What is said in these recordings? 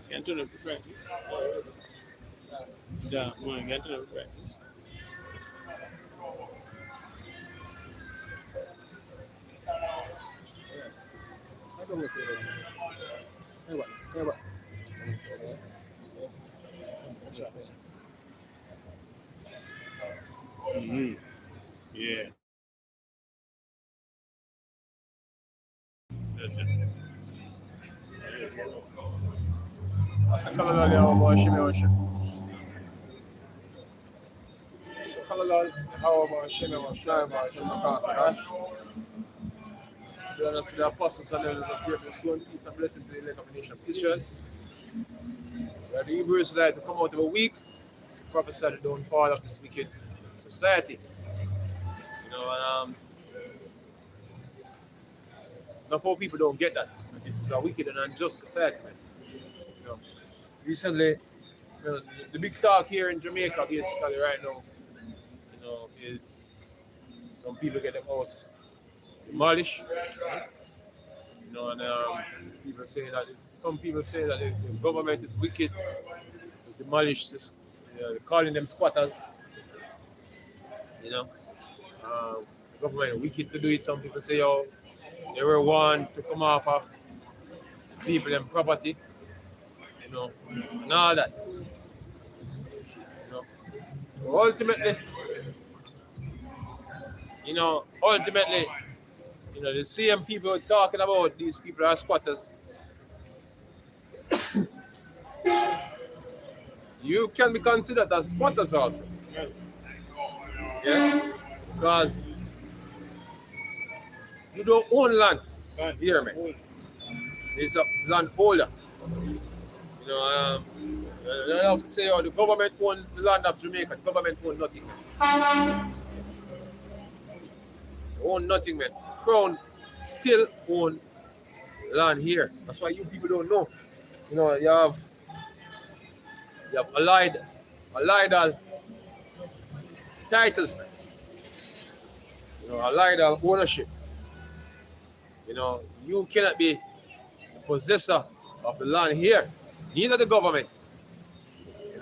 Get to the practice. Yeah, man, get to the practice. I don't say that. Hey, what? Hey, what? Mm-hmm. Yeah. That's it. Asakalala hawa shime washa. Asakalala hawa shime washa ma shime kaka. Then I see the apostles and elders of great soon, peace and blessing to the elect of the nation of Israel. Where the Hebrew Israelites to come out of a week, prophesy the downfall of this wicked society. You know, and not all people don't get that. This is a wicked and unjust society, man. You know, recently, the big talk here in Jamaica, basically, right now, is some people get their house demolished. And people saying that some people say that the government is wicked to demolish this, calling them squatters. You know, the government wicked to do it. Some people say, oh, they were one to come off of people and property, and all that. You know, ultimately, ultimately, the same people talking about these people are squatters. You can be considered as squatters also. Yeah, because you don't own land. Hear me? It's a landholder. You know, I have to say, oh, the government own the land of Jamaica. The government own nothing. They own nothing, man. Crown still own land here. That's why you people don't know. You have allied titles, man. Allied ownership. You cannot be the possessor of the land here. Neither the government.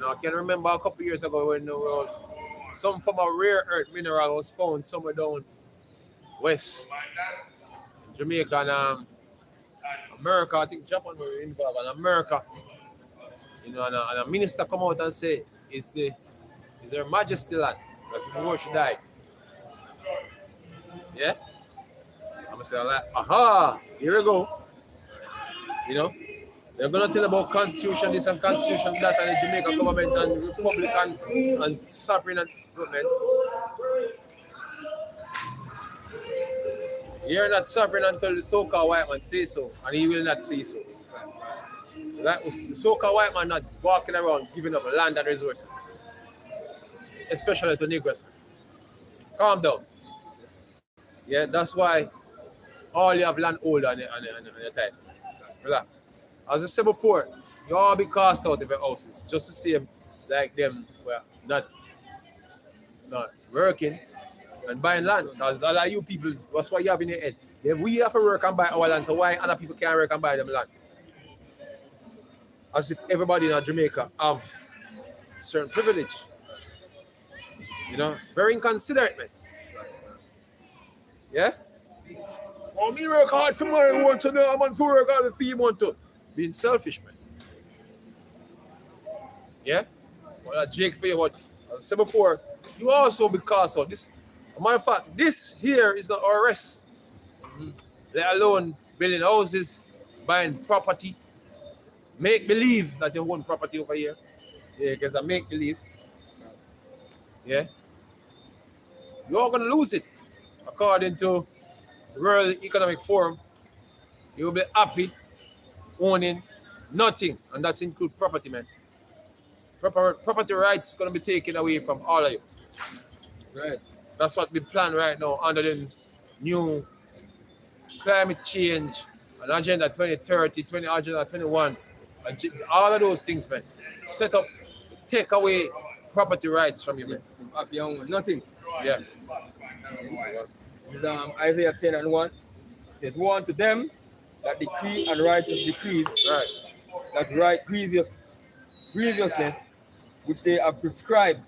I can remember a couple years ago when some form of rare earth mineral was found somewhere down west Jamaica and America. I think Japan were involved, and America. And a minister come out and say, is Her Majesty land? That's before she died. Yeah? I'm gonna say like, aha, here we go. They're gonna tell about constitution this and constitution that, and the Jamaica government and Republican and sovereign and government. You're not sovereign until the so-called white man say so, and he will not say so. That was the so-called white man not walking around giving up land and resources, especially to Negroes. Calm down. Yeah, that's why all you have land hold on your title. Relax. As I said before, you all be cast out of your houses just to see them like them well not working and buying land. Because a lot of you people, that's what you have in your head. Then we have to work and buy our land, so why other people can't work and buy them land? As if everybody in Jamaica have certain privilege. Very inconsiderate, man. Yeah? Oh, me work hard for my want to know. I'm on to work hard for you want to. Being selfish, man. Yeah? Well, Jake for you, what as I said before, you also be cast out. This, a matter of fact, this here is not our rest. Let alone building houses, buying property. Make believe that you own property over here. Yeah, because I make believe. Yeah? You're going to lose it. According to the World Economic Forum, you'll be happy owning nothing, and that's include property, man. Property rights going to be taken away from all of you. Right. That's what we plan right now under the new climate change and Agenda 2030, Agenda 21, all of those things, man. Set up, take away property rights from you, man. Happy on nothing. Yeah. It's, Isaiah 10 and 1. It says, woe unto them that decree and righteous decrees Right. that right grievousness which they have prescribed,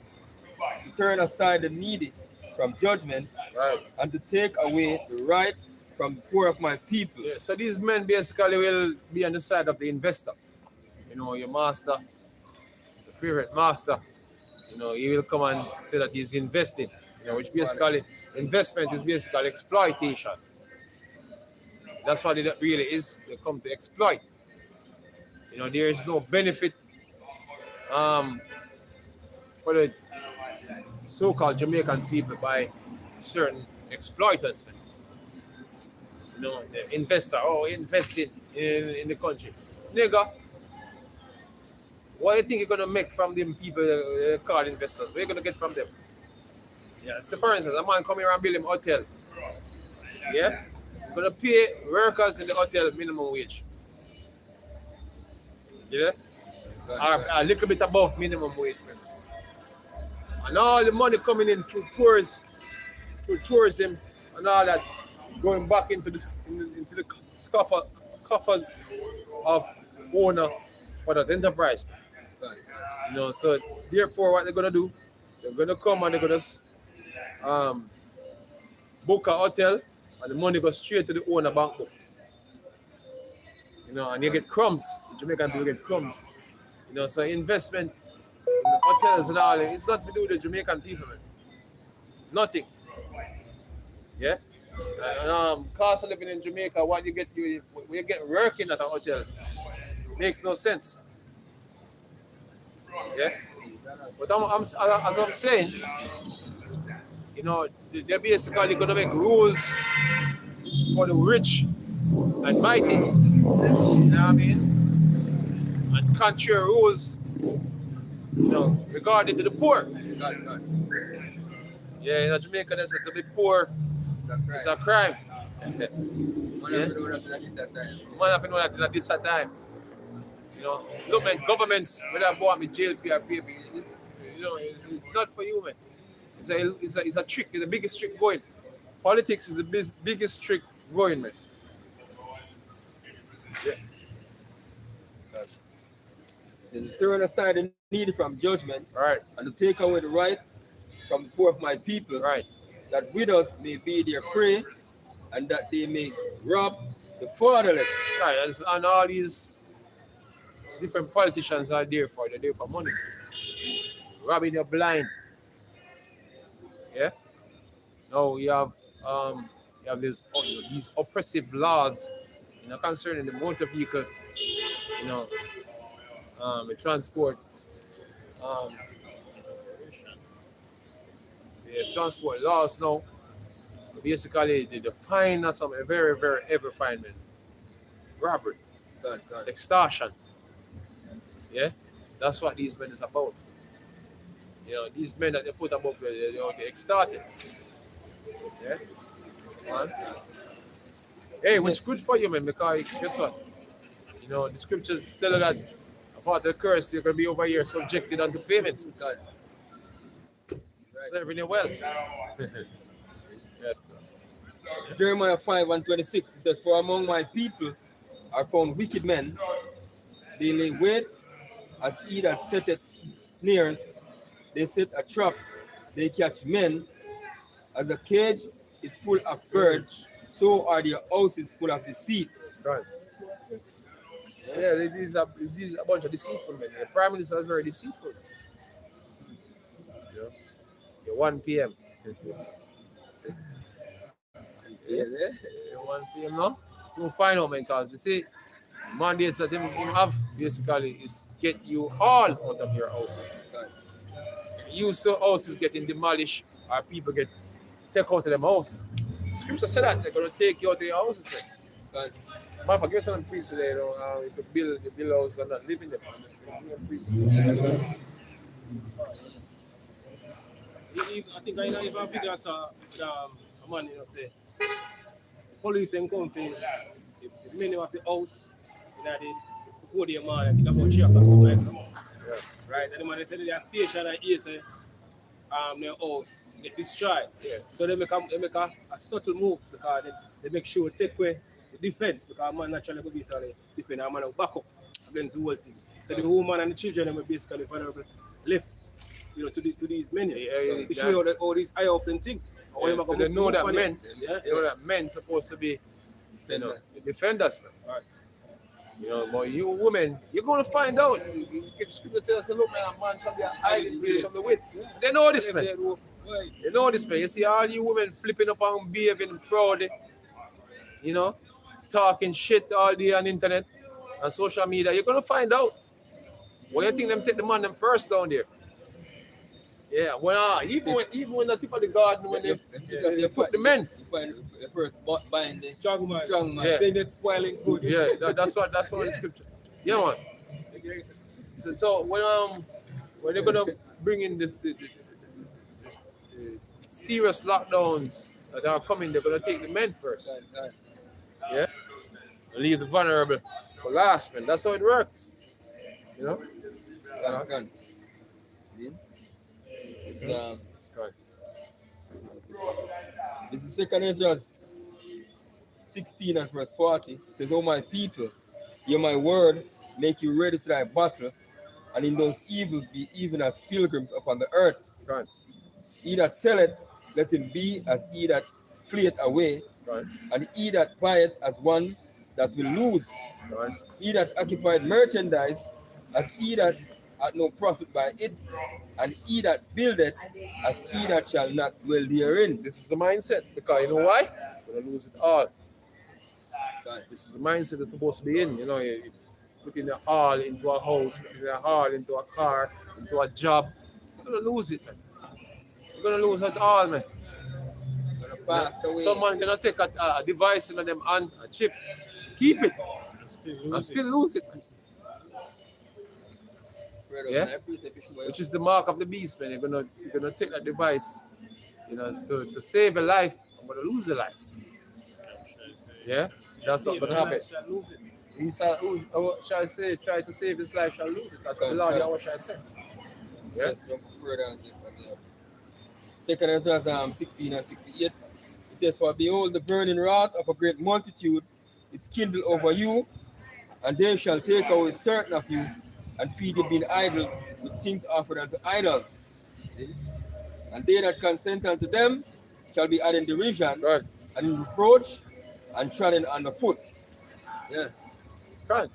to turn aside the needy from judgment, Right. and to take away the right from the poor of my people. Yeah. So these men basically will be on the side of the investor. You know, your master, the favorite master. You know, he will come and say that he's investing. You know, which basically investment is basically exploitation. That's what it really is. They come to exploit. You know, there is no benefit um, for the so-called Jamaican people by certain exploiters. You know, the investor, investing in the country. Nigga, what do you think you're gonna make from them people called investors? What are you gonna get from them? Yeah, so for instance, a man come here and build him hotel. Yeah? You're gonna pay workers in the hotel minimum wage. Yeah? Or a little bit above minimum wage. And all the money coming in through tours, through tourism and all that, going back into the coffers of owner for that enterprise. You know, so therefore what they're gonna do, they're gonna come and they're gonna book a hotel and the money goes straight to the owner bank book. You know, and you get crumbs. The Jamaican people get crumbs. You know, so investment in the hotels and all, it's not to do with the Jamaican people, man. Nothing. Yeah? And cost of living in Jamaica, what you get when you get working at a hotel makes no sense. Yeah? But as I'm saying, you know, they're basically gonna make rules for the rich and mighty. You know what I mean? And contrary rules, you know, regarding to the poor. Yeah, in Jamaica, they said to be poor is a crime. Man have to know that at this time. Man have to know that at this time. You know, look, man, governments, whether I bought me jail fee or pay me, you know, it's not for you, man. It's a trick. It's the biggest trick going. Politics is the biggest trick going, man. Yeah. To turn aside the needy from judgment, Right. and to take away the right from the poor of my people, Right. that widows may be their prey, and that they may rob the fatherless. Right. And all these different politicians are there for. They're there for money. Robbing you blind. Yeah. Now you have these oppressive laws, you know, concerning the motor vehicle, you know, the transport, the transport laws now. Basically, they define as something very, very heavy fine, man. Robbery, God. extortion. Yeah, that's what these men is about. You know, these men that they put above, they extorted. Yeah. Man. Hey, which good for you, man, because guess what? You know, the scriptures tell you that about the curse, you're going to be over here subjected unto payments. God. Serving you well. Yes, sir. Jeremiah 5:26, it says, "For among my people are found wicked men. They lay wait as he that setteth snares. They set a trap. They catch men. As a cage is full of birds, so are their houses full of deceit." Right. Yeah, these are a bunch of deceitful men. The prime minister is very deceitful. You know, the 1 p.m. Yeah. 1 p.m. now. So we'll find out, man, because you see, mandates that him have basically is get you all out of your houses. You so houses getting demolished or people get take out of them house. Scripture said that they're gonna take you out of your houses. Man. Man, forget some priests today, you know, if you build house and not live in them. I think I know even video saw a man, you know, say police and come for the menu of the house, you know, before the man, I think about 3 o'clock, something like that. Yeah. Right, and the man said they are stationed at here, say, their house get destroyed. Yeah. So they make a subtle move because they make sure take away defense because man naturally could be sorry defend and man will back up against the whole thing. So the woman and the children are basically vulnerable left, you know, to these men. They show you all these IOPs and things. Yeah, so they know that men, Yeah. you know that men supposed to be, you know, defenders, man. Right. You know, but you women, you're gonna find out. Scripture tells us, look, man, a man shall be a hiding place from the wind. They know this, man. They know this, man. You see all you women flipping up and behaving proudly, you know, talking shit all day on the internet and social media. You're gonna find out. What you think them take the man them first down there? Yeah, well, even when the tip of the garden, when they put the men. You find the first buying the Strong man. Yeah. Then it's spoiling goods. Yeah, that's what the scripture. Yeah, man. So when they're gonna bring in this the serious lockdowns that are coming, they're gonna take the men first. Right. Yeah, and leave the vulnerable for last, man. That's how it works. You know. Can. It's, Right. this is 2 Ezra 16 and verse 40. It says, "O my people, hear my word, make you ready to thy battle, and in those evils be even as pilgrims upon the earth. Right. He that selleth, let him be as he that fleeth away, Right. and he that buyeth as one that will lose. Right. He that occupied merchandise, as he that hath no profit by it, and he that buildeth, as he that shall not dwell therein." This is the mindset because you know why? We're gonna lose it all. Right. This is the mindset that's supposed to be in. You know, you putting it all into a house, putting it all into a car, into a job. You're gonna lose it, man. You're gonna lose it all, man. Passed away. Someone gonna take a device in them hand, a chip, keep it, and still lose it, man. Yeah? Which is the mark of the beast, man. You're gonna take that device, you know, to save a life. I'm gonna lose a life. Yeah, that's what gonna happen. He shall, who shall say, try to save his life, shall lose it. That's what the Lord Yahweh shall say. Yeah. Let's jump further on the 2 Ezra 16 and 68. It says, "For behold, the burning wrath of a great multitude is kindled over you, and they shall take away certain of you, and feed you being idle with things offered unto idols. And they that consent unto them shall be added in derision, Right. and in reproach, and trodden under foot." Yeah. Right.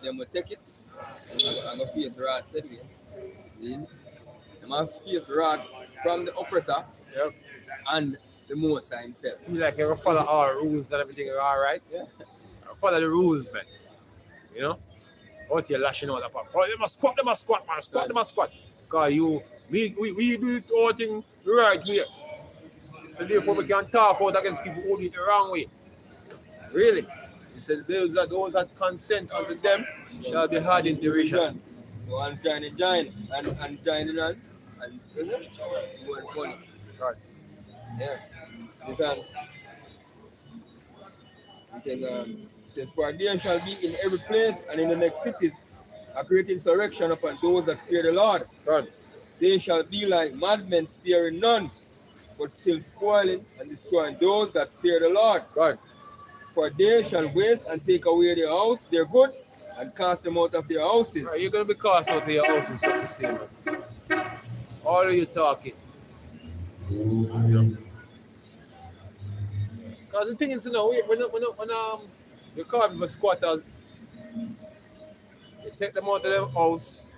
Them will take it, and go face wrath, said we. Them will face wrath from the oppressor Yep. and the Most High himself. Feel like you're gonna follow all rules and everything, all right? Yeah. Follow the rules, man. You know? Out here lashing out upon. Oh, they must squat, man. Squat, they must squat. Because we do it all thing right here. So therefore we can talk out against people who do it the wrong way. Really? He said those that consent unto them shall be hard in derision. One's joining, and joining on, and one punish. Right. Yeah. It says, "For there shall be in every place and in the next cities a great insurrection upon those that fear the Lord. Right. They shall be like madmen, sparing none, but still spoiling and destroying those that fear the Lord. Right. For they shall waste and take away their goods, and cast them out of their houses." Right. You're gonna be cast out of your houses just the same, man. All of you talking. Because the thing is, you know, when you call people squatters, you take them out of their house,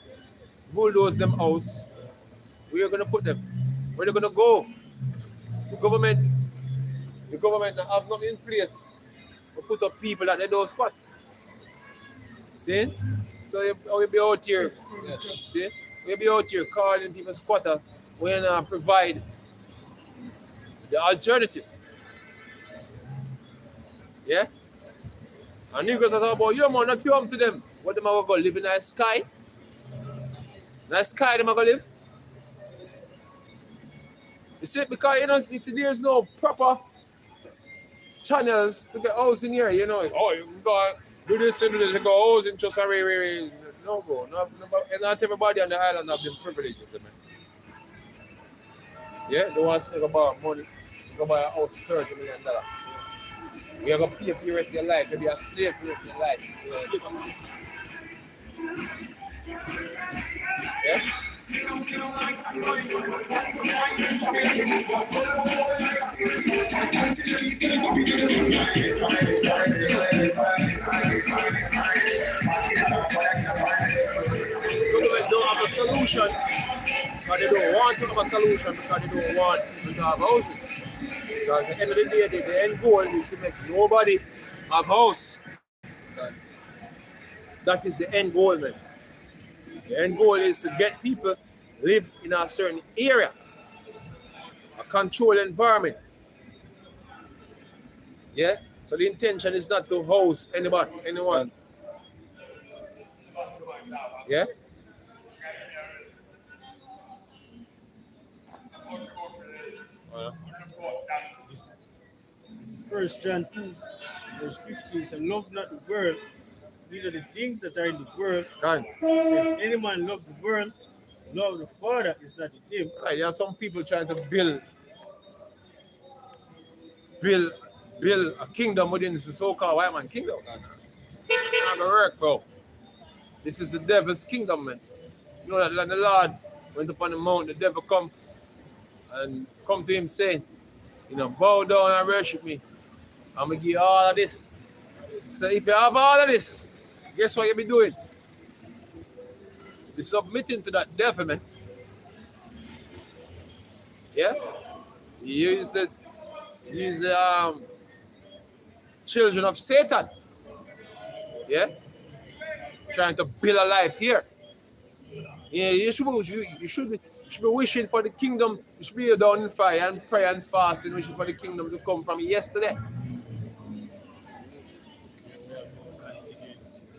bulldoze them house, where are you going to put them? Where are they going to go? The government have nothing in place to put up people that they don't squat. See? So you'll be out here, see? You'll be out here calling people squatter when provide the alternative. Yeah? And niggas are talking about, yo man, not film to them. What them are going to live in the sky? In the sky them are going to live? You see, because you know, you see, there's no proper channels to get house in here, you know. Oh, you got do this and do this, you go house in just a no bro. Not everybody on the island have them privileges, man. Yeah, they want to think about money. go buy a house for $30 million. You're going to pay for the rest of your life. You'll be a slave for the rest of your life. Yeah? Government don't have a solution, but they don't want to have a solution because they don't want people to have houses. Because at the end of the day, the end goal is to make nobody have house. That is the end goal, man. The end goal is to get people live in a certain area, a controlled environment. Yeah? So the intention is not to house anyone. Yeah? First John 2, verse 15 says, love not the world, neither the things that are in the world. Can. He said, if any man love the world, love the Father is not in him. Right, there are some people trying to build a kingdom within the so-called white man kingdom. It's not gonna work, bro. This is the devil's kingdom, man. You know that when the Lord went upon the mount, the devil come to him saying, bow down and worship me. I'm gonna give you all of this. So if you have all of this, guess what you'll be doing? Be submitting to that devil, man. Yeah? You use the children of Satan. Yeah? Trying to build a life here. Yeah, you should be wishing for the kingdom. You should be down in fire and pray and fast and wishing for the kingdom to come from yesterday.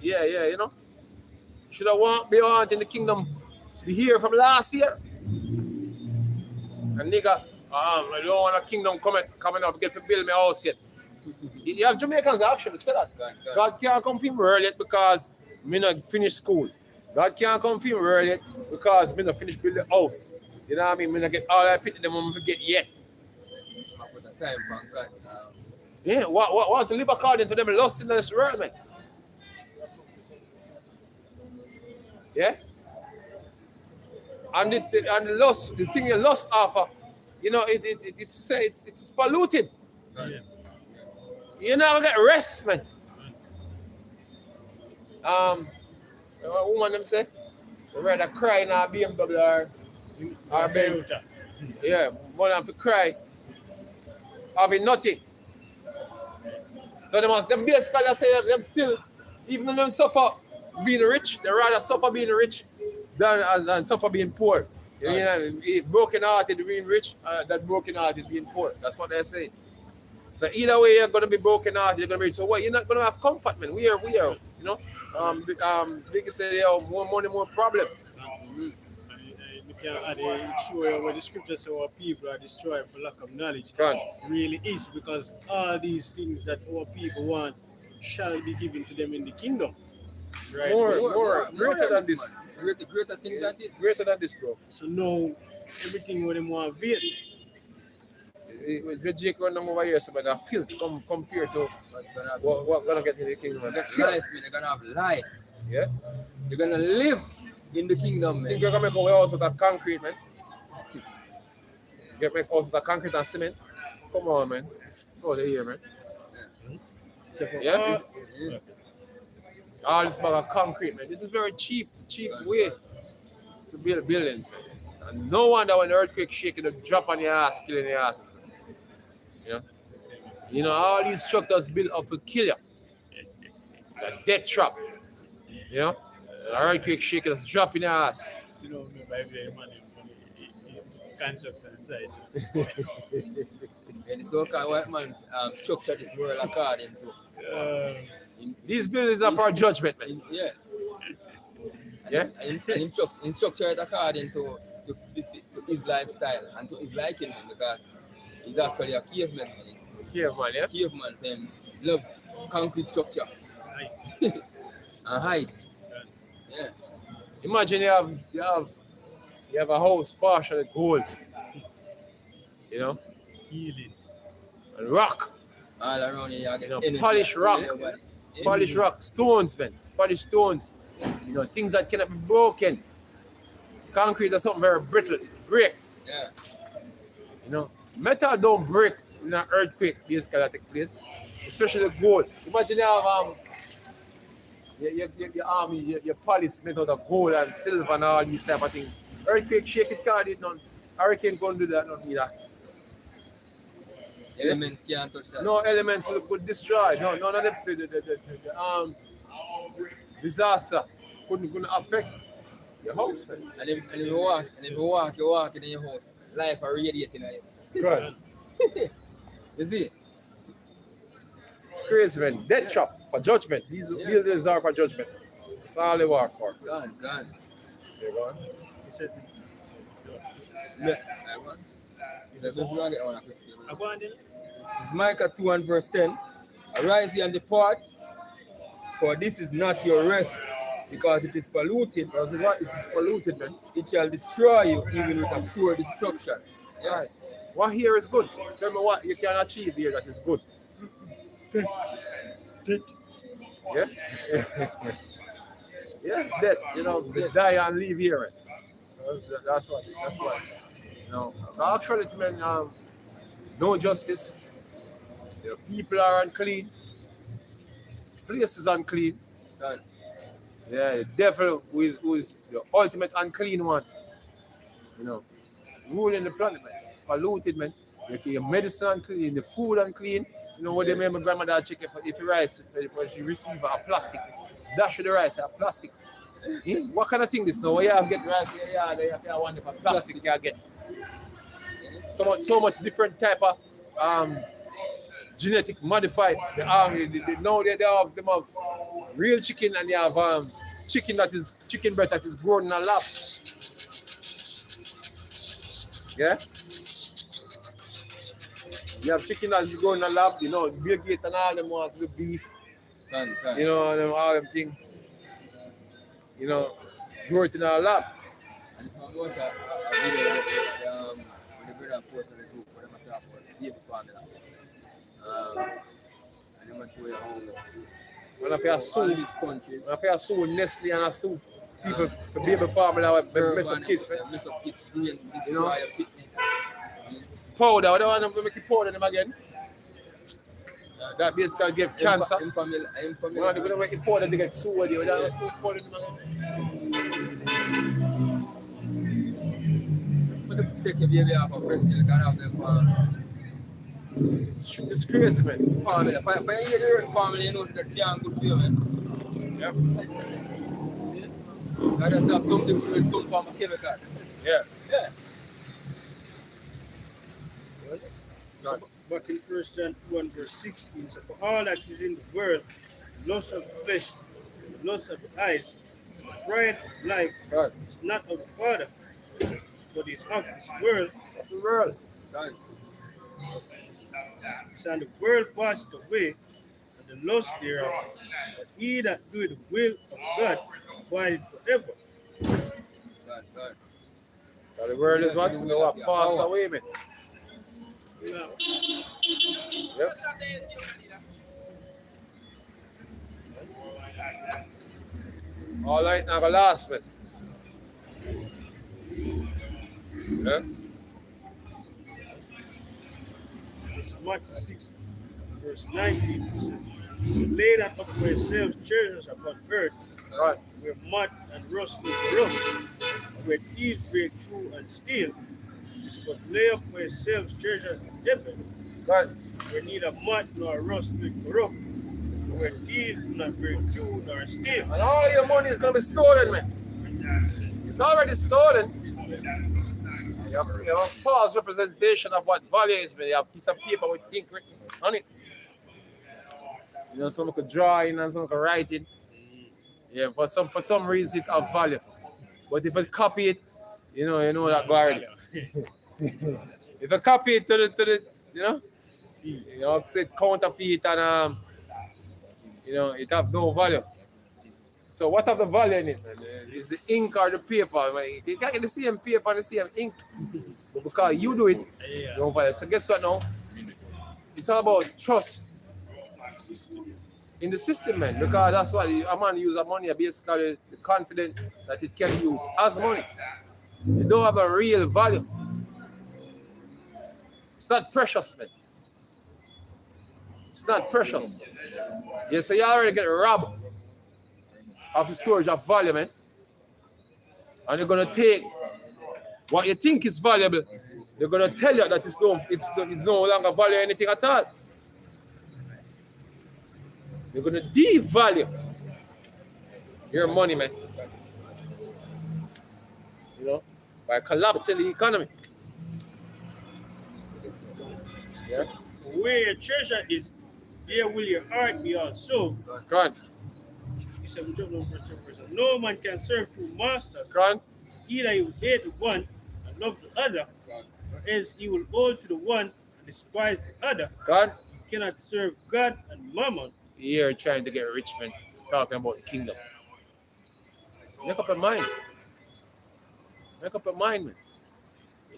Yeah, you know. Should have be wanting the kingdom be here from last year. And nigga, I don't want a kingdom coming up, get to build my house yet. You have Jamaicans actually say that. God can't come for me early yet because me not finish school. God can't come for me early yet because me not finish building the house. You know what I mean? Me not get all that pity them when me forget yet. Yeah, want to live according to them lust in this world, man. Yeah? And the lust, the thing you lust after, you know, it's polluted. Yeah. You're not gonna get rest, man. A woman them say, they rather cry in our BMW or Benz. Yeah, more than to cry having nothing. So them basically say them still, even though them suffer being rich, they rather suffer being rich than suffer being poor. You know, broken hearted being rich, that broken hearted being poor. That's what they're saying. So either way, you're gonna be broken hearted, you're gonna be rich. So what? You're not gonna have comfort, man. We are, you know. Biggie said, more money, more problem. You can add it show you where the scriptures say our people are destroyed for lack of knowledge. Right. It really is, because all these things that our people want shall be given to them in the kingdom. Right? More greater than this. Greater things than this. Greater than this, bro. So now everything what them want veil. With Jake run them over here, so but that filth compared to what gonna get in the kingdom. Life, man. They're gonna have life. Yeah. They're gonna live in the kingdom, man. Think you're gonna make a house with that concrete, man? Make house with that concrete and cement? Come on, man. Go there, man. Yeah. All this bag of concrete, man. This is very cheap way to build buildings, man. And no wonder when the earthquake shake, it'll drop on your ass, killing your asses, man. You know, all these structures built up to kill you. Like death trap. You know? The earthquake shake, it'll drop in your ass. You know, by money it's construction site. And the so-called white man structure this world according to. These buildings are for judgment, man. And in structure it according to his lifestyle and to his liking, man, because he's actually a caveman, man. Caveman, yeah? Caveman, saying love concrete structure and height. Yeah. Imagine you have a house partially gold. You know? Healing. and rock. All around here, you get You know, energy. polish rock. Everybody. Polish rock, stones, man. Polish stones. You know, things that cannot be broken. Concrete is something very brittle. It break. Yeah. You know, metal don't break in an earthquake basically that take place. Especially gold. Imagine you have your army, your pallets made out of gold and silver and all these type of things. Earthquake shake it, can't do it none. Hurricane can't do that, none either. Elements can't touch that. No elements could destroy. No, none of the disaster couldn't affect your house, man. And if you walk in your house, life are radiating at you. Good. You see? It's crazy, man. Death trap for judgment. These buildings are for judgment. That's all they work for. Gone. There you go. He says it's Yeah. This is one get one quick statement. I go on then. It's Micah 2 and verse 10. Arise ye and depart, for this is not your rest, because it is polluted. This is what it's polluted, man. It shall destroy you even with a sure destruction. Right. What here is good? Tell me what you can achieve here that is good. Yeah? Yeah, death, you know, die and leave here. That's what. You know, actually, man, no justice. You know, people are unclean. Place is unclean. Done. Yeah, the devil who is the ultimate unclean one. You know, ruling the planet, man. Polluted, man. Your medicine unclean, the food unclean. You know what they made my grandmother chicken if you rice, when she receive a plastic. Dash with the rice, a plastic. What kind of thing this now? You have get rice here, you have one for plastic you get. So much different type of genetic modified. Now they have real chicken and they have chicken breast that is grown in a lab. Yeah? You have chicken that is grown in a lab, you know, Bill Gates and all them want the beef. Done. You know, all them things. You know, grow it in a lab. And it's my watch a video with the brother posted on the group where they talk about baby formula. And I'm going to show you how When I feel all sue, these countries when I feel sue Nestle and I sue people, the baby formula with mess up kids, man. mess up kids, brain, destroy You know? your picnic. Powder, I don't want to make it powder them again. That basically give cancer. I'm familiar. You know, they're going to make it powder, they get sued. They don't powder them again. For them to take your baby off of breast milk and have them It's disgrace, man. formula. For you get the right formula, you know that can't good for you, man. Yep. I just have something with some form of chemical. Yeah. Yeah. So, back in 1 John 1 verse 16, so for all that is in the world, lust of the flesh, lust of the eyes, the pride of life, Right. is not of the Father, but is of this world. It's of the world. Done. It's and the world passed away, and the lust thereof. But he that doeth the will of God abideth forever. Done. So the world is what? You know what? Passed away, man. Now, Yep. All right, now the last bit. Yeah. it's Matthew 6, verse 19. It says, "So lay not up for yourselves treasures upon earth, Right. where mud and rust do corrupt, and where thieves break through and steal. But lay up for yourselves treasures in heaven, Right. where neither mud nor rust do corrupt, and where thieves do not break through nor steal." And all your money is gonna be stolen, man. It's already stolen. You have a false representation of what value is, man. You have a piece of paper with ink written on it. You know, someone could draw in and someone could write it. Yeah, for some reason it have value. But if you copy it, you know that value. If you copy it to the you know, say counterfeit and it have no value. So what have the value in it, man? Is the ink or the paper? Man? You can't get the same paper and the same ink. But because you do it, you don't value. So guess what now? It's all about trust System. in the system, man. Because that's what a man use a money, basically the confident that it can use as money. It don't have a real value. It's not precious, man. It's not precious. Yeah, so you already get robbed of the storage of value, man. And you're gonna take what you think is valuable. They're gonna tell you that it's no longer value anything at all. They're gonna devalue your money, man. You know, by collapsing the economy. Yeah. Where your treasure is, there will your heart be also. Go on. He said, we jump down verse 10. No man can serve two masters. Go on. Either he will hate the one and love the other, or else he will hold to the one and despise the other. Go on. You cannot serve God and mammon. You're trying to get rich, man. Talking about the kingdom. Make up your mind. Make up your mind, man.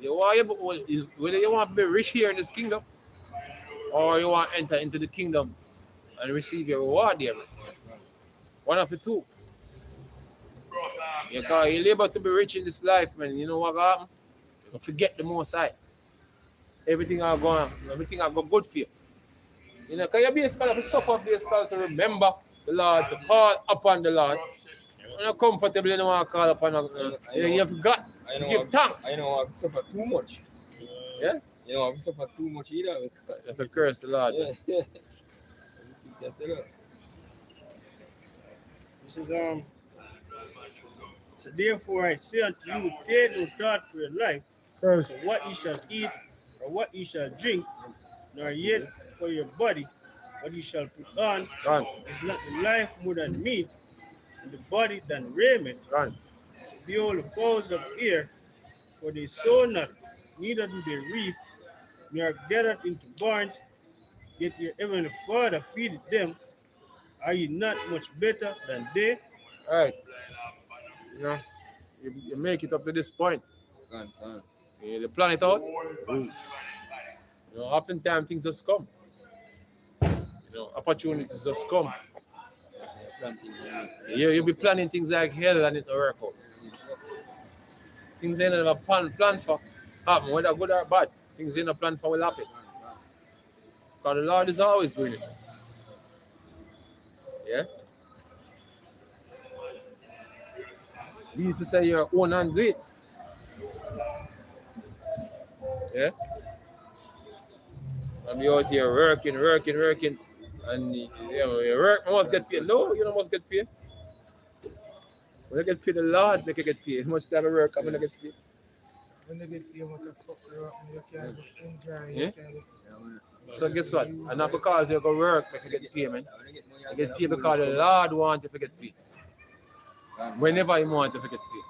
Whether you want to be rich here in this kingdom, or you want to enter into the kingdom and receive your reward there, man. One of the two. Because you're able to be rich in this life, man. You know what will happen? You forget the most side. Everything will go good for you. You know, because you're basically have to suffer basically to remember the Lord, to call upon the Lord. You're not comfortable, you don't want to call upon you forgot. Give thanks. I know I've suffered too much. Yeah? You know, I've suffered too much either. That's a curse, the Lord. Yeah. This is so therefore I say unto you, take no thought for your life, so what ye shall eat or what ye shall drink, nor yet for your body what ye shall put on. Run, Is not the life more than meat, and the body than raiment? run. So behold the fowls of the air, for they sow not, neither do they reap, nor gathered into barns, yet your heavenly Father feedeth them. Are ye not much better than they? All right. You know, you make it up to this point. You plan it out. You know, oftentimes things just come. You know, opportunities just come. You'll be planning things like hell and it will work out. Things ain't never plan for happen, whether good or bad. Things ain't a plan for will happen. Because the Lord is always doing it. Yeah? We used to say your own and do it. Yeah? And be out here working. And you know, you work, you must get paid. No, you don't must get paid. When you get paid, the Lord make you get paid. How much time you work, I'm going to get paid. When they get paid, what the fuck you can enjoy. Yeah? You can, So guess what? And not because you go work, make you get paid, man. You get paid because the Lord wants you to get paid. Whenever He wants you to get paid.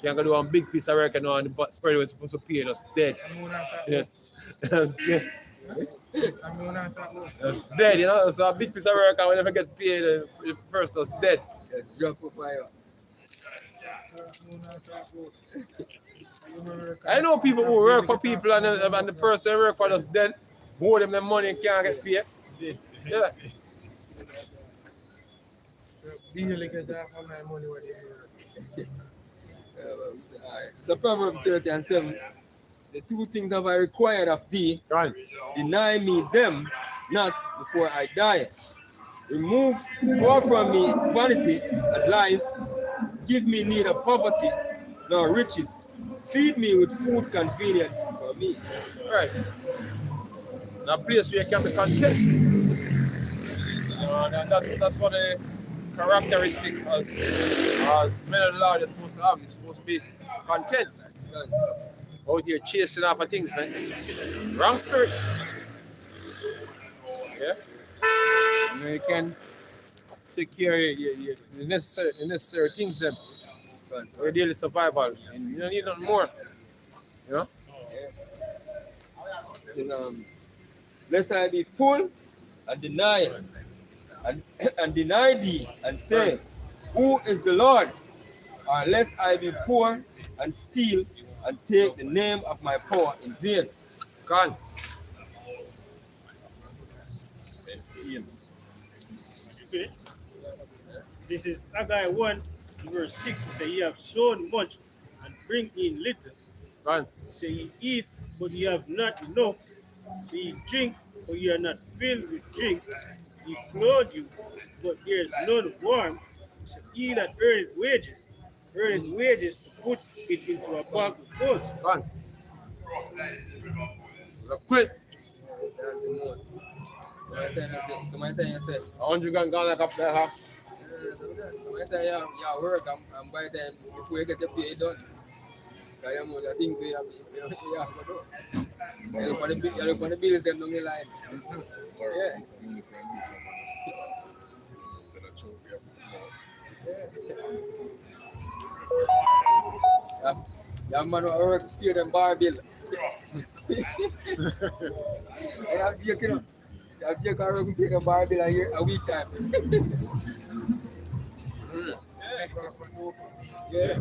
Can't go do one big piece of work and know and the spread was supposed to pay just dead. I'm gonna talk Yeah. That's dead. I'm gonna talk about. That's dead, you know. So a big piece of work and we never get paid, the person was dead. Drop a fire. I'm gonna talk about. I know people who work for people and the person who work for us dead, more them the money and can't get paid. Yeah. Really get half of my money what they hear. So Proverbs 30:7. The two things have I required of thee, Right. deny me them not before I die. Remove far from me vanity and lies. Give me neither poverty nor riches. Feed me with food convenient for me. Right. In a place where you can be content. You know, and that's what the characteristic as men of the Lord is supposed to have. You're supposed to be content. Out here chasing after things, man. Wrong spirit. Yeah. And then you can take care of the necessary things then. For daily survival. And you don't need nothing more. You know? Lest I be full and deny and deny thee and say, who is the Lord? Or lest I be poor and steal and take the name of my power in vain. Gone. Okay. This is Haggai 1, verse 6. He said, "Ye have sown much and bring in little." Gone. He said, "Ye eat, but ye have not enough. So ye drink, but ye are not filled with drink. Ye clothe you, but there is none warm. He said, ye that earneth wages to put it into a bag of clothes." Gone. So quit. Sometimes you say, 100 gone like up there, huh? sometimes you work and by the time before you get your pay done. Because you know the things you have to do. You look for the bills them down the line. Yeah. Yeah, man, who work pay them bar bill. I have Jake, you know. I have Jake who work pay them bar bill a week time. Yeah.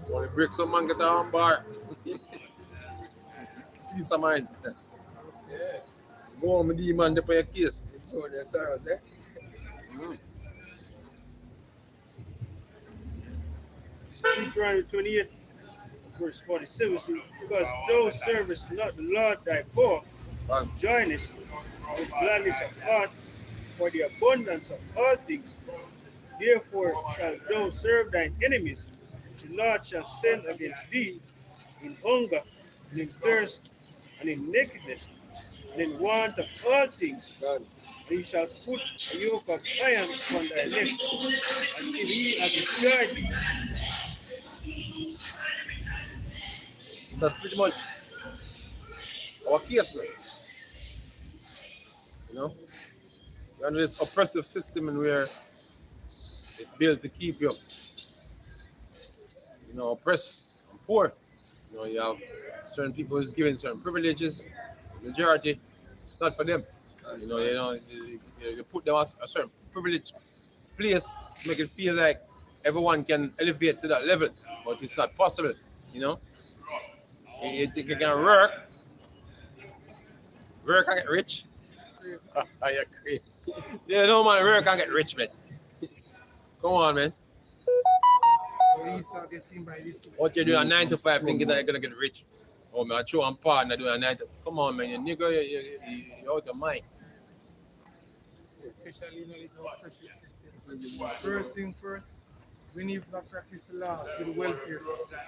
Want to break some man, get a arm bar. Peace of mind. Yeah. Go on, me demon, they pay a case. Show their sorrows, eh? Deuteronomy 28, verse 47 says, "Because thou servest not the Lord thy God, Gone. joinest with gladness of heart for the abundance of all things. Therefore shalt thou serve thine enemies, which the Lord shall send against thee in hunger, and in thirst, and in nakedness, and in want of all things. God. And he shall put a yoke of iron upon thy neck, until he hath destroyed thee." That's pretty much our case, man. You know? We're under this oppressive system and where it's built to keep you, oppressed and poor. You have certain people who's given certain privileges. The majority, it's not for them. You put them at a certain privileged place to make it feel like everyone can elevate to that level, but it's not possible. You think you can work and get rich? You're crazy. Yeah, no man, work and get rich, man. Come on, man. What you do a 9 to 5 thinking that you're gonna get rich? Oh man, I'm sure I'm partner doing a 9 to. Come on, man, you nigga, you're out of mind. Especially in this oppressive system. First thing first, we need to practice the laws with the welfare system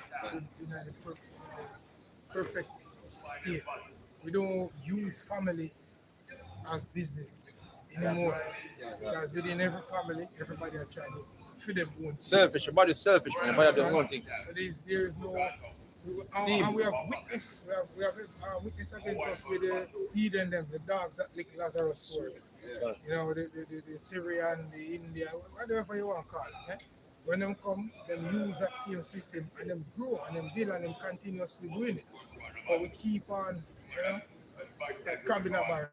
in the perfect state. We don't use family as business anymore. Because within every family, everybody are trying to feed them own. Selfish, your body's selfish, man. Your body does one thing. So there is no. And we have witness. We have witness against us with the heathen them, the dogs that lick Lazarus sword. Yeah. You know, the Syrian, the Indian, whatever you want to call it. Eh? When them come, them use that same system and them grow and them build and them continuously doing it. But we keep on, like crabbing up our.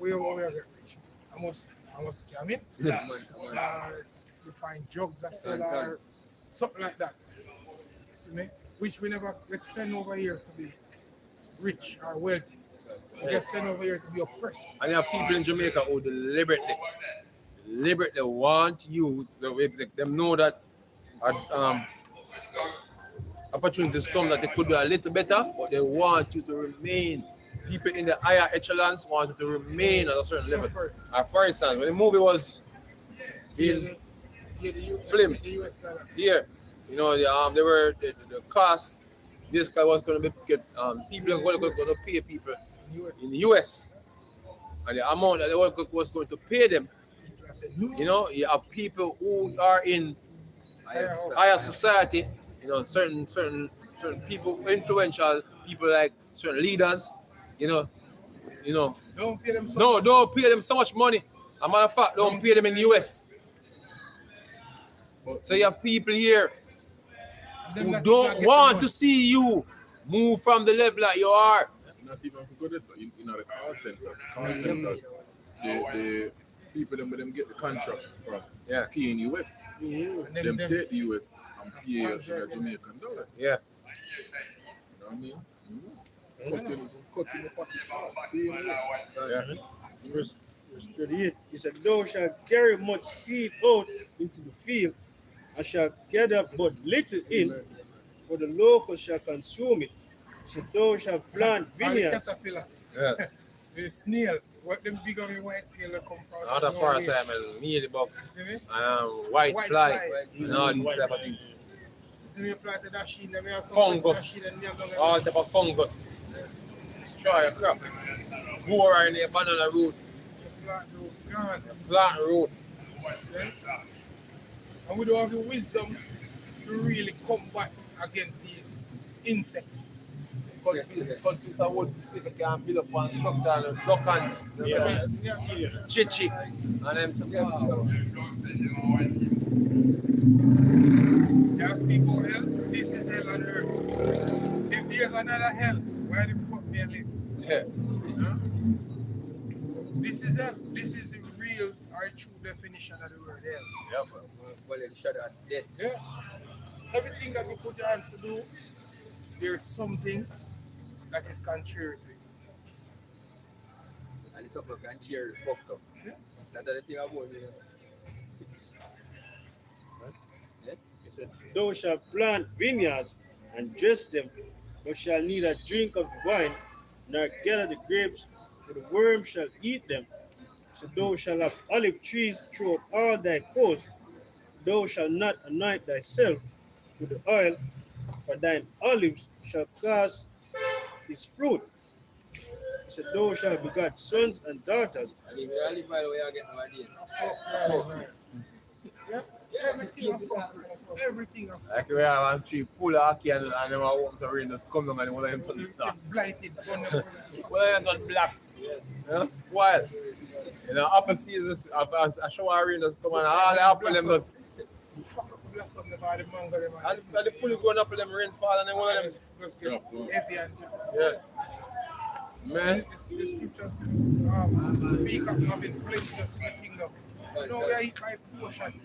We are getting rich. I must scam it. To find drugs that sell or something like that. See me? Which we never get sent over here to be rich or wealthy. We get sent over here to be oppressed. And there are people in Jamaica who deliberately want you, them know that opportunities come that they could do a little better, but they want you to remain. People in the higher echelons want you to remain at a certain level. For instance, when the movie was in film here, they were the cost. This guy was going to get people going to pay people in the US, and the amount that the world was going to pay them. You have people who are in higher society. Certain people, influential people like certain leaders. Don't pay them don't pay them so much money. As a matter of fact, don't pay them in the US. So you have people here who don't want to see you move from the level that you are. Not even for good, the call centers. The people them, but them get the contract from Yeah. P in US. Mhm. And then Them take the US and pay in Jamaican dollars. Yeah. You know what I mean? Cutting the pocket short. See you Yeah. Verse 38. He said, Thou shalt carry much seed out into the field, and shall gather but little in, for the locust shall consume it. So thou shalt plant all the vineyards. caterpillar, Yeah. the snail, what them big ugly white snail that come from. Another Norway. parasite, man, mealybug, See me? white White fly, fly. and all these type of things. See me planted that sheen, then we have some Fungus. that sheen and we have them- All type of fungus. Destroy a crop. Borer in the banana root, plant root gone. plant root. And we don't have the wisdom to really combat against these insects. Cut piece of wood, see if it can build up one structure and duck ants, Yeah. chichi, and them some You ask me about hell, this is hell on earth. If there's another hell, why the fuck they live? Yeah. Huh? This is hell. This is the real or true definition of the word hell. Yeah, bro. Well, the shadow of death. Yeah. Everything that you put your hands to do, there's something that is contrary to it. And it's something can cheer the fucked up. Yeah. That's the thing about it. He said, Thou shalt plant vineyards and dress them, but shall neither drink of the wine, nor gather the grapes, for the worm shall eat them. So thou shalt have olive trees throughout all thy coasts. Thou shalt not anoint thyself with the oil, for thine olives shall cast his fruit. He said, Thou shalt beget sons and daughters. And if you live by the way, I get no idea. Fuck right. Yeah. Everything I fuck with. Everything I fuck Like we have a tree full of ackee and them homes are rain just come down and one of them turn with. black. Blighted. One of them turn black. That's wild. You know, apple seasons, a shower of rain just come and all the apple them just, Fuck up the blossom, the body mango, them. and the fully grown apple them rain fall and then one of them, Just get heavy and yeah. Man, the scriptures speak of having plenteous in the kingdom. You know, we are eat by portion.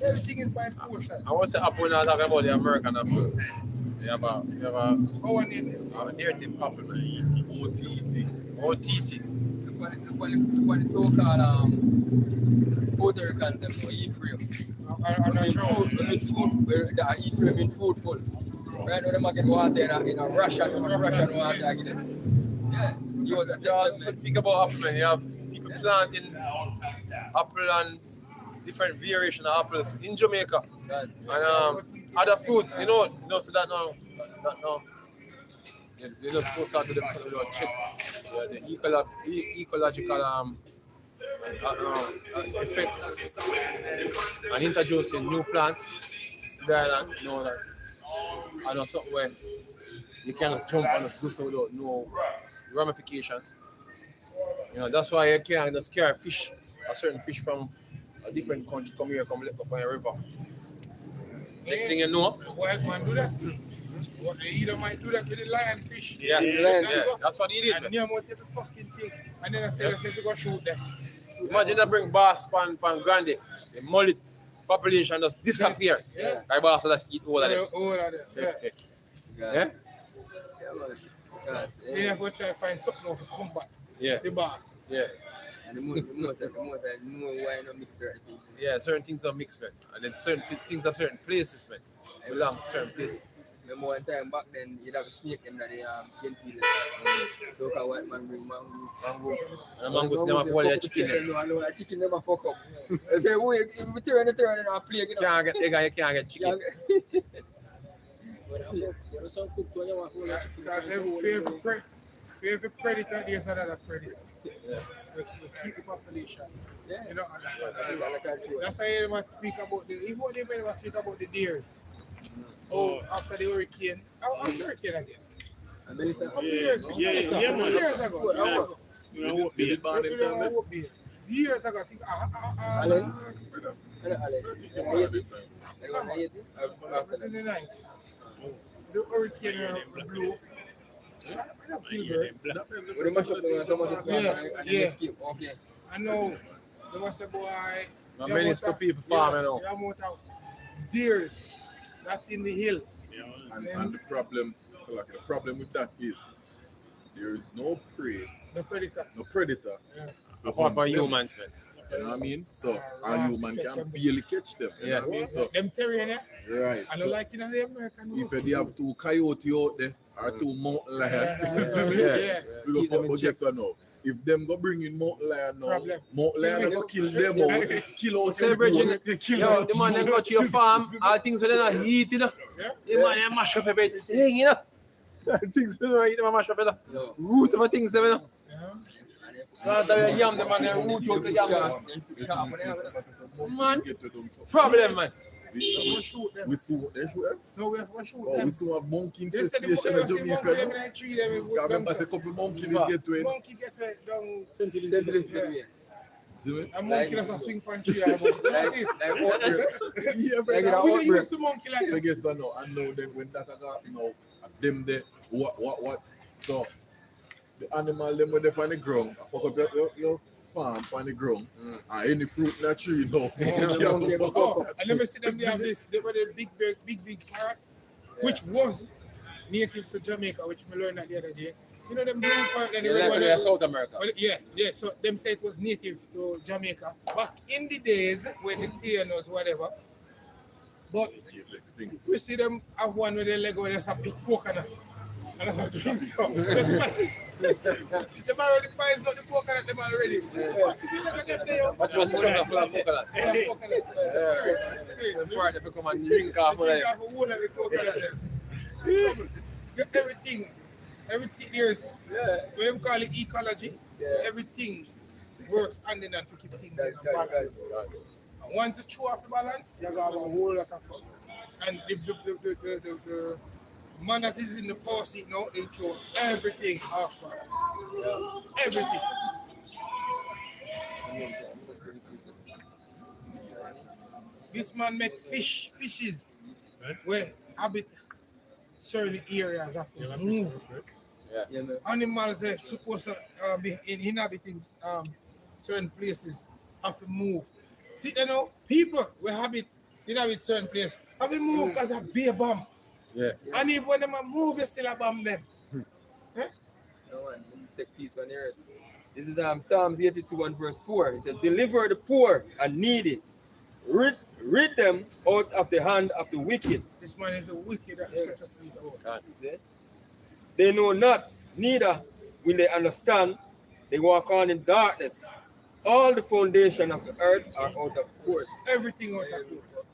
Everything is by portion. I want to say apple when I talking about the American apple. You have a Our native. native apple, man. OTT. Look on the so-called Puerto Ricans, them who eat free. Eat food, they eat free in foodful. Right now, they get water in a Russian water. Yeah, you that You also speak about apple, man. You have people planting apple and different variation of apples in Jamaica. And other fruits, so that now. They're not supposed to do them something about check the ecological effect and introducing new plants that I know something where you cannot jump on and do so without no ramifications. That's why you can't just carry fish, a certain fish from a different country, come here, come let up on a river. Next thing you know, White man do that. What they either might do that with the lionfish. yeah, that's what he did. And Man. near about every fucking thing. And then I say, let's say we go shoot them. Imagine that bring bass pan grande, the mullet population just disappear. Yeah. I bass just eat all of them. All of them. Yeah. Yeah? Then you have to try to find something to combat Yeah, the boss. yeah. And the most why not mix certain things. Yeah, certain things are mixed, man. And then certain things are certain places, man. They belong to certain places. Remember one time back then, you'd have a snake in the cane field. So called white man bring mangoes. Mangoes. And the mangoes never pull their chicken. No, the chicken never fuck up. They say, wait, if we turn and I play, You can't get egg and you can't get chicken. You some cooked when you want whole chicken. Because favorite predator, there's another predator. Yeah. We keep the population. Yeah. You know, under control. That's why they must speak about even what they must speak about the deers. Oh, after the hurricane. After the hurricane again. And then it's a Yeah, man. Years ago. Yeah. Years ago, I think. Allen? It was in the 90s. The hurricane blew. I don't kill bird. With the mash up, someone said, Yeah. escape. Okay. I know They must say, boy, Not the many amount stop of- people farming now. The amount of deers that's in the hill. And the problem, so like the problem with that is there is no prey, The predator. no predator. Yeah. Apart from them. humans, man. You know what I mean? So Rats and human catch can them. barely catch them. You know what I mean? So Them terrier, yeah? right. I So, don't like it in the American if road. they have two coyote out there or two mountain lion, Yeah. we go Keep them fuck in but guess what now? If them go bring in mountain lion now, Problem. mountain lion go kill them out, kill out Celebration. them. They kill Yo, out the man then go to your farm, all things when they not heat, you know. The man then mash up everything, you know. Things when they not heat, they mash up, you know. Root of things, you know. Can't tell you yam, the man then root out the yam. Man, problem, man. We shoot them. We shoot them. No, we have to shoot Oh, we them. still have monkey They said the infestation in monkey Jamaica. them in the tree, them I with remember a them. couple monkey did get to it. Monkey get wet down. St. Elizabeth. See me? A monkey doesn't swing from tree. You see? Yeah, Like brother. that. We don't use the monkey like I that. guess I know. I know them when that got them there. What? So the animal them when they on the ground. I fuck up your farm on the ground. And any fruit in that tree, no. Oh, and let me see them. They have this. They were the big parrot, which was native to Jamaica, which we learned that the other day. You know them blue parrot. Then they South America. Well, yeah. So them say it was native to Jamaica back in the days when the Taínos whatever. But we see them have one with their leg where there's a big coconut. And I have to drink some. That's why. Them already buys not the coconut, them already. If you look at them there, Watch what's wrong with coconut. coconut. The part if you come and drink off You of think it. of a whole of the coconut there. Everything there is, when we call it ecology, everything works hand in hand to keep things in a balance. And once you throw off the balance, you got a whole lot of fun. And the man that is in the power seat now, he'll throw everything off balance. Everything. This man make fishes where habit certain areas have to move. Yeah, man. Animals are supposed to be inhabiting certain places have to move. See, you know, people will inhabit certain places have to move because of beer bomb. Yeah. And if when them a move, you still a bomb them. No, man, let me take peace on the earth. This is Psalms 82 and verse 4. It says, deliver the poor and needy. Rid them out of the hand of the wicked. This man is a wicked that scripture speak about. They know not, neither will they understand. They walk on in darkness. All the foundation of the earth are out of course. Everything out of course.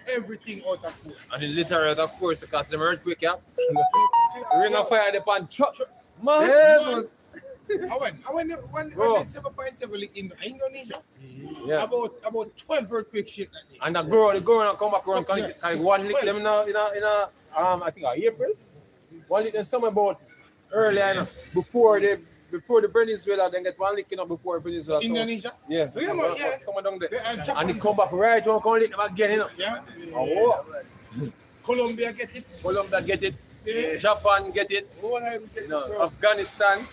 Everything out of course. And the literal, of course, because the earthquake, yeah. Ring of fire, the pan truck. Man. Heavens. I went when Bro. the 7.7 in Indonesia, Yeah. about 12 earthquake shit that day. And the girl come back around, can one lick them in a I think April. One lick them somewhere about earlier, you know, before the Venezuela, then get one lick before Venezuela. So, Indonesia? yeah. Yeah, man, yeah. Someone down there. And And Japan, they come back right when come lick them again, you know. yeah. Oh, Colombia get it. Colombia get it. See? Japan get it. All of them get You know, it, bro. Afghanistan.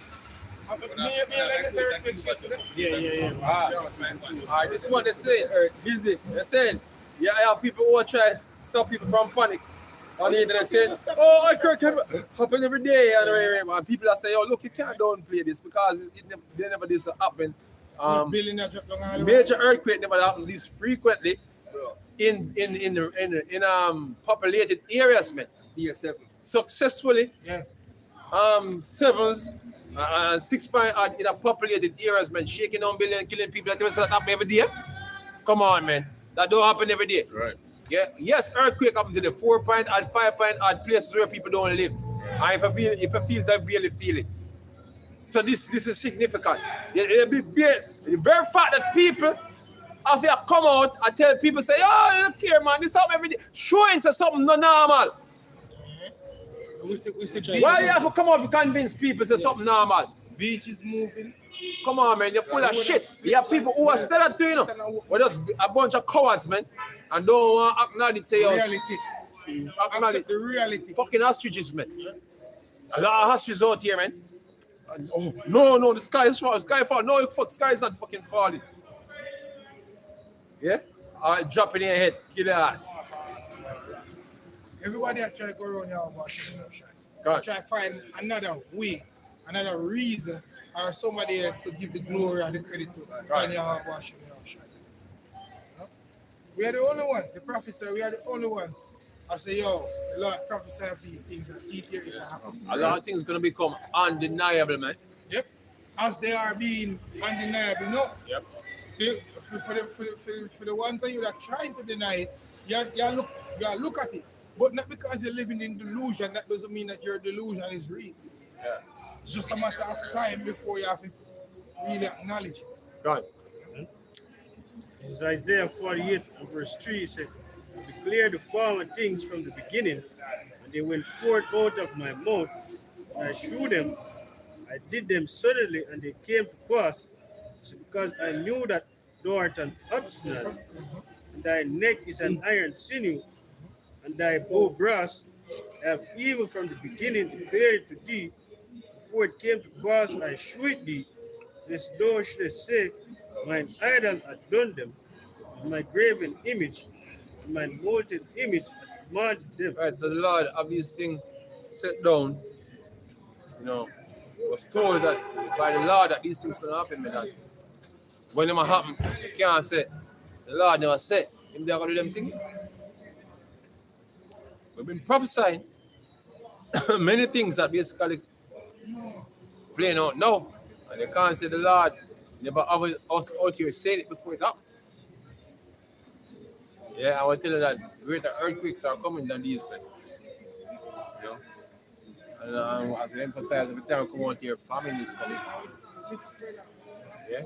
Me like the earthquake shit today. Alright, this is what they're saying. Busy. They're saying, yeah, I have people who are trying to stop people from panic. On the internet saying, oh, I can't happen every day. And people are saying, oh, look, you can't downplay this because they never did so happen. So much building that drop down all the way. Major earthquake never happen this frequently in populated areas, man. DSF. Successfully, Yeah. sevens, 6 point odd in a populated areas, man, shaking down building, killing people. That happen every day. Come on, man. That don't happen every day. Right. Yeah. Yes, earthquake happen to the 4 point odd, 5 point odd places where people don't live. And if I feel that, barely feel it. So this is significant. The very fact that people have to come out and tell people say, oh, look here, man, this happen every day. Showing say something not normal. We see Why you have to come out to convince people say something normal? beach is moving. Come on, man, you're full of shit. You have people who are said that to you, know. We're just a bunch of cowards, man. And don't want to acknowledge, say, Reality. acknowledge Accept the reality. fucking ostriches, man. A lot of ostriches out here, man. Oh, no, the sky is falling. Sky falling. No, the sky is not fucking falling. Yeah? Drop in your head, kill your ass. Everybody that try to go around here and wash it, God. try to find another way, another reason, or somebody else to give the glory and the credit to. Right. And you have washing it. We are the only ones. The prophets say we are the only ones. I say, yo, the Lord prophesy of these things and see it here it happen. A lot of things gonna become undeniable, man. Yep. As they are being undeniable, no. Yep. See, for the ones of you that are trying to deny it, you look at it. But not because you're living in delusion, that doesn't mean that your delusion is real. Yeah. It's just a matter of time before you have to really acknowledge it. God. This is Isaiah 48 and verse 3. It said, I declared the former things from the beginning, and they went forth out of my mouth, and I shewed them. I did them suddenly, and they came to pass. So because I knew that thou art an obstinate, and thy neck is an iron sinew, and thy bow brass, I have even from the beginning declared it to thee. Before it came to pass, I shewed thee, lest thou shouldest say, mine idol had done them, and my graven image, and my molten image had commanded them. Right, so the Lord have these things set down, was told that by the Lord that these things gonna happen, man. That when them happen, you can't say, the Lord never said, him they're gonna do them things. We've been prophesying many things that basically playing out now. And you can't say the Lord never have us out here saying it before it happened. Yeah, I will tell you that greater earthquakes are coming than these, man. You know? And as we emphasize every time we come out here, famine is coming. Yeah?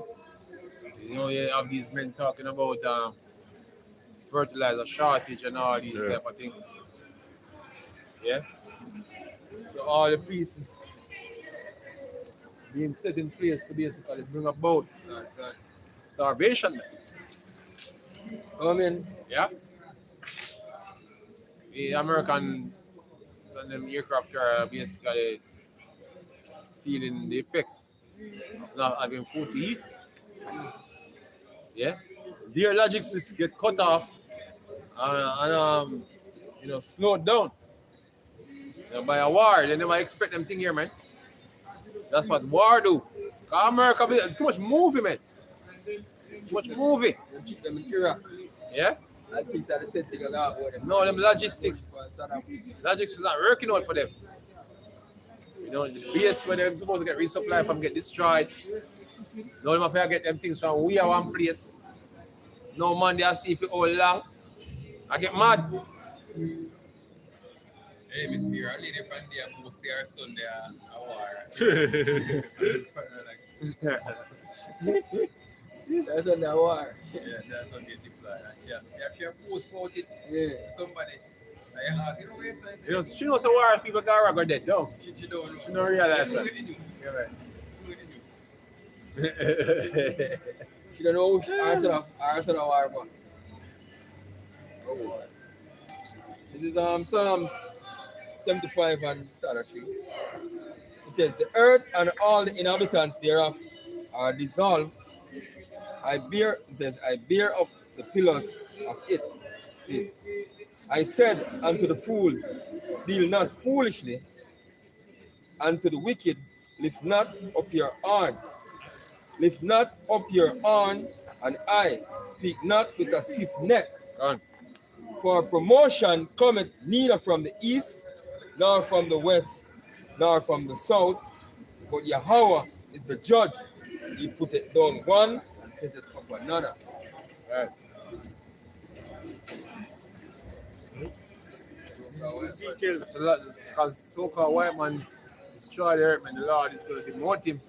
You have these men talking about fertilizer shortage and all these type of things. Yeah? So all the pieces being set in place to basically bring about starvation, man. Amen. Yeah? The American and them aircraft are basically feeling the effects of not having food to eat. Yeah? Their logistics get cut off and slowed down. By a war, they never expect them thing here, man. That's what war do. Cause America too much movie, man. Too much movie. They cheat them in Iraq. Yeah? I think that's the same thing about them. No, them logistics is not working out for them. The base where they're supposed to get resupply from get destroyed. Now them have to get them things from we are one place. No man they see if it all long. I get mad. Hey, Miss Mira, a lady from there who see her son there a war. That's on the war. Yeah, that's on the deploy. Yeah, if you post about it, somebody. She knows the war people got go dead, though. She don't know. She don't realize that. She don't know answer the war, but. Oh. This is Psalms 75 and start 3. It says, the earth and all the inhabitants thereof are dissolved. I bear up the pillars of it. See, I said unto the fools, deal not foolishly, and to the wicked, lift not up your arm. Lift not up your arm, and I speak not with a stiff neck. For promotion cometh neither from the east, nor from the west, nor from the south, but Yahweh is the judge. He put it down one and set it up another. Right. Ezekiel, Because so-called white man destroy the earth, man, the Lord is going to demote him.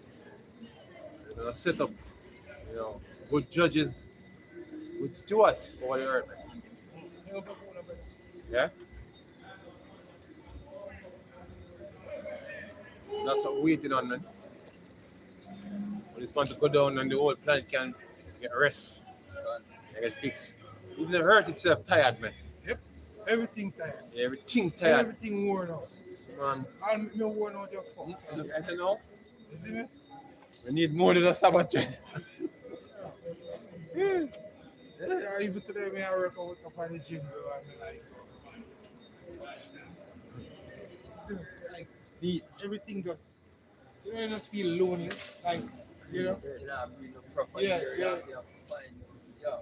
They're going to set up, good judges, good stewards over the earth, man. Yeah? That's what we're waiting on, man. But it's going to go down and the whole planet can get rest and get fixed. Even the earth itself tired, man. Yep. Everything tired. Yeah, everything tired. Everything worn out. Man. I'm no worn out your phone. I don't know. Isn't it? We need more than a Sabbath. Yeah, even today, me I work out up at the gym, bro. I mean, still, like Beat. everything just, you just feel lonely, like, you know. You know, being a proper Yeah, here, yeah. fine. Yeah.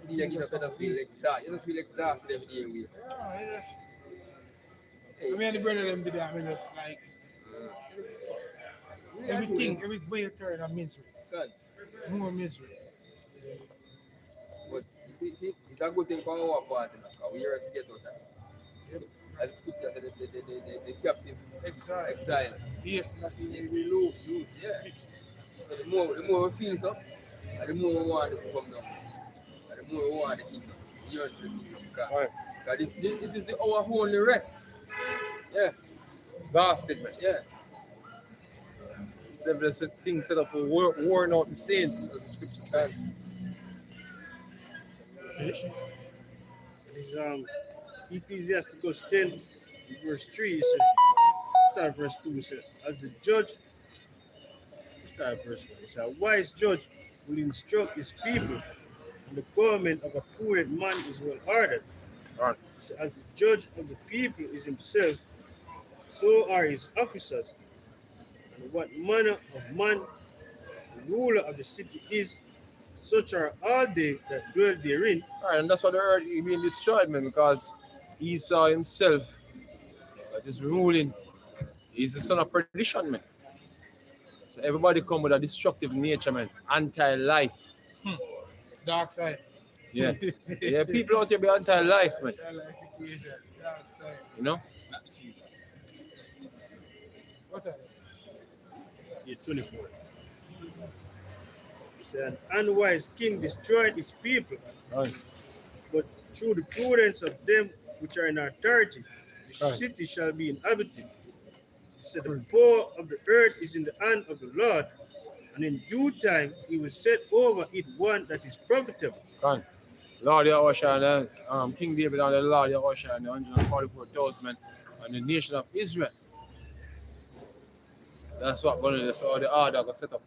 You just feel exhausted. You just feel exhausted every day. Yeah, Hey, I mean, the brother them today, I mean, just like everything, every way you turn a misery, God. more misery. But see, it's a good thing for our part, you know, because we are to get out of this. Yep. As the scripture said, the captive exile. Yes, nothing may be loose. Loose, yeah. So the more we feel so, and the more we want this to come down. And the more we want the kingdom. Yearn for the kingdom of God. Right. Because it is our only rest. Yeah, Exhausted, man. yeah. The devil has a thing set up for worn out the saints, as the scripture said. Finish. This is Ecclesiasticus 10, verse 3. It said, start verse 2. It said, as the judge, start verse 1. It said, a wise judge will instruct his people, and the government of a prudent man is well ordered. Right. It said, as the judge of the people is himself, so are his officers. And what manner of man the ruler of the city is, such are all they that dwell therein. Right, and that's why the earth is being destroyed, man, because Esau himself that is ruling, he's the son of perdition, man. So everybody come with a destructive nature, man, anti-life. Dark side. Yeah. Yeah, people out here be anti-life, man. I like equation. Dark side. You know? What are Yeah, 24. He said, an unwise king destroyed his people, Right. but through the prudence of them which are in authority, the Right. city shall be inhabited. He said, the power of the earth is in the hand of the Lord, and in due time he will set over it one that is profitable. Right. Lord Yahushua and King David and the Lord Yahushua and the 144,000 men and the nation of Israel. That's what going to, that's all the order got set up.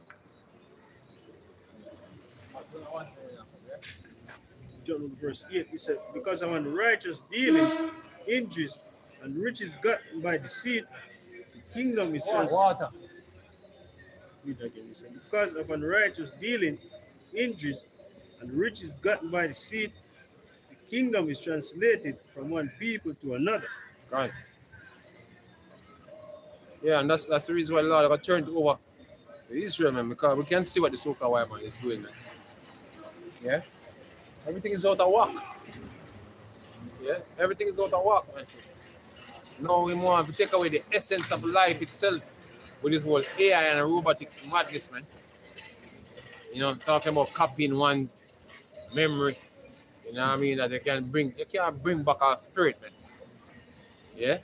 John verse 8, he said, because of unrighteous dealings, injuries, and riches gotten by deceit, the kingdom is Water. Read again. He said, because of unrighteous dealings, injuries, and riches gotten by deceit, the kingdom is translated from one people to another. Right. Yeah, and that's the reason why the Lord got turned over to Israel, man, because we can see what the Soka white man is doing, man. Yeah? Everything is out of whack. Yeah? Everything is out of whack, man. Now we want to take away the essence of life itself with this whole AI and robotics madness, man. You know, talking about copying one's memory. You know what I mean? That they can't bring back our spirit, man. Yeah?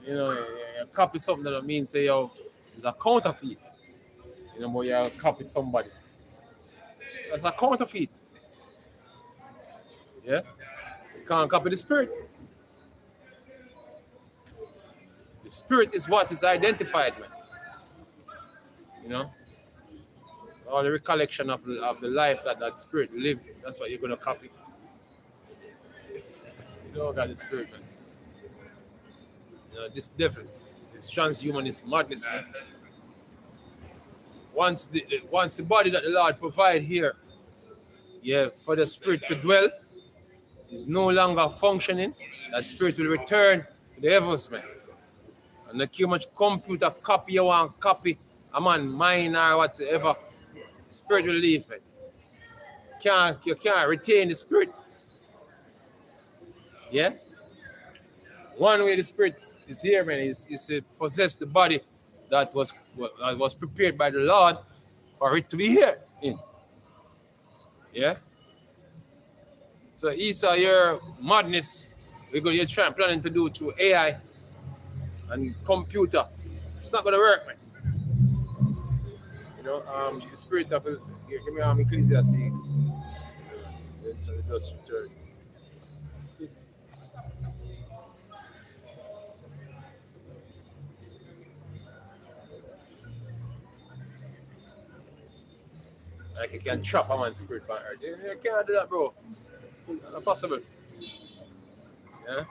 You know, you copy something that means say, yo, it's a counterfeit. You know, but you copy somebody. That's a counterfeit. Yeah? You can't copy the spirit. The spirit is what is identified, man. You know? All the recollection of the life that spirit lived, that's what you're going to copy. You don't got the spirit, man. You know, this devil, this transhumanist madness, man. Once the body that the Lord provide here, yeah, for the spirit to dwell, is no longer functioning, that spirit will return to the heavens, man. And like how much computer copy you want copy, a man mine or whatsoever, spirit will leave, man. You can't retain the spirit. Yeah? One way the spirit is here, man, is to possess the body that was prepared by the Lord for it to be here in. Yeah? So Esau, your madness, you're planning to do through AI and computer. It's not gonna work, man. You know, the spirit of give me Ecclesiastes. So it does return. See? Like you can trap a man's spirit on earth. You can't do that, bro. Not possible. Yeah?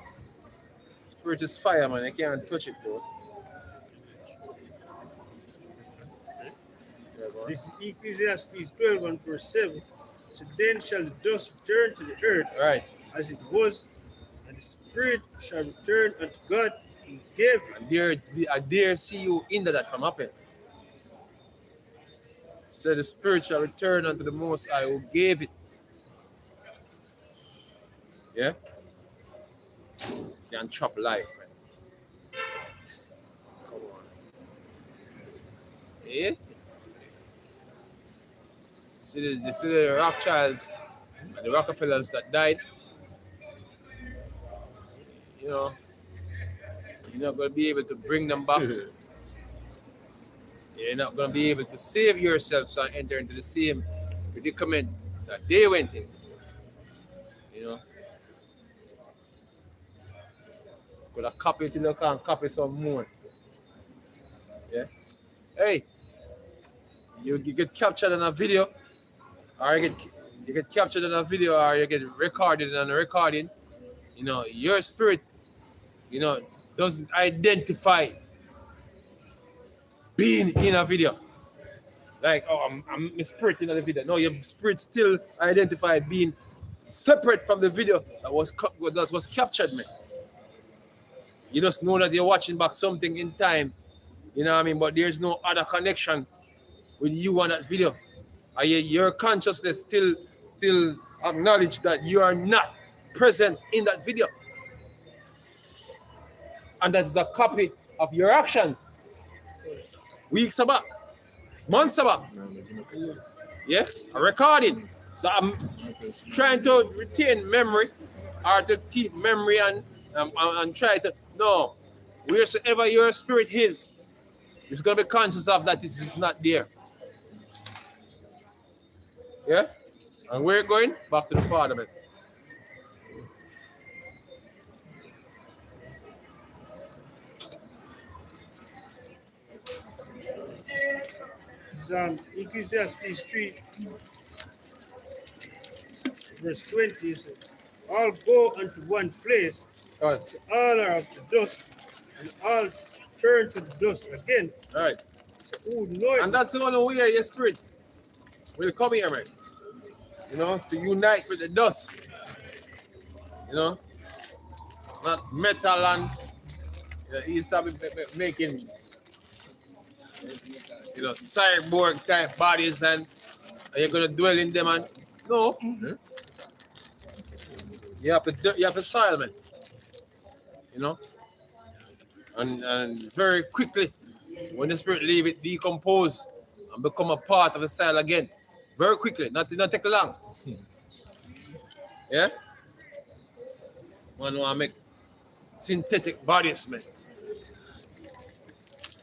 Spirit is fire, man. You can't touch it, bro. Yeah, bro. This is Ecclesiastes 12 and verse 7. So then shall the dust return to the earth Right. as it was, and the spirit shall return unto God who gave it. And I dare see you hinder that from happening. So the spirit shall return unto the Most High who gave it. Yeah? You can chop life, man. Come on. Yeah? See the Rothschilds and the Rockefellers that died? You know, you're not going to be able to bring them back. You're not going to be able to save yourself and enter into the same predicament that they went in. You know? Could have copy till you can't copy some more. Yeah? Hey, you get captured on a video, or you get captured on a video, or you get recorded on a recording. You know, your spirit, you know, doesn't identify being in a video. Like, oh, I'm a spirit in the video. No, your spirit still identify being separate from the video that was captured, man. You just know that you're watching back something in time, you know what I mean? But there's no other connection with you on that video. And your consciousness still acknowledge that you are not present in that video. And that is a copy of your actions. Weeks back, months back. Yeah, a recording. So I'm trying to retain memory or to keep memory and try to, no, wheresoever your spirit is, it's going to be conscious of that this is not there. Yeah? And where going? Back to the Father, man. Ecclesiastes 3 verse 20 says, all go unto one place, Right. so all are of the dust, and all turn to the dust again. Right. So who knows? And that's the only way your spirit will come here, man. You know, to unite with the dust. You know, not metal and he's making, you know, cyborg type bodies and you're gonna dwell in them and no. You have to soil, man. You know, and very quickly when the spirit leave it, decompose and become a part of the soil again. Very quickly, not take long. Yeah? Man want to make synthetic bodies, man.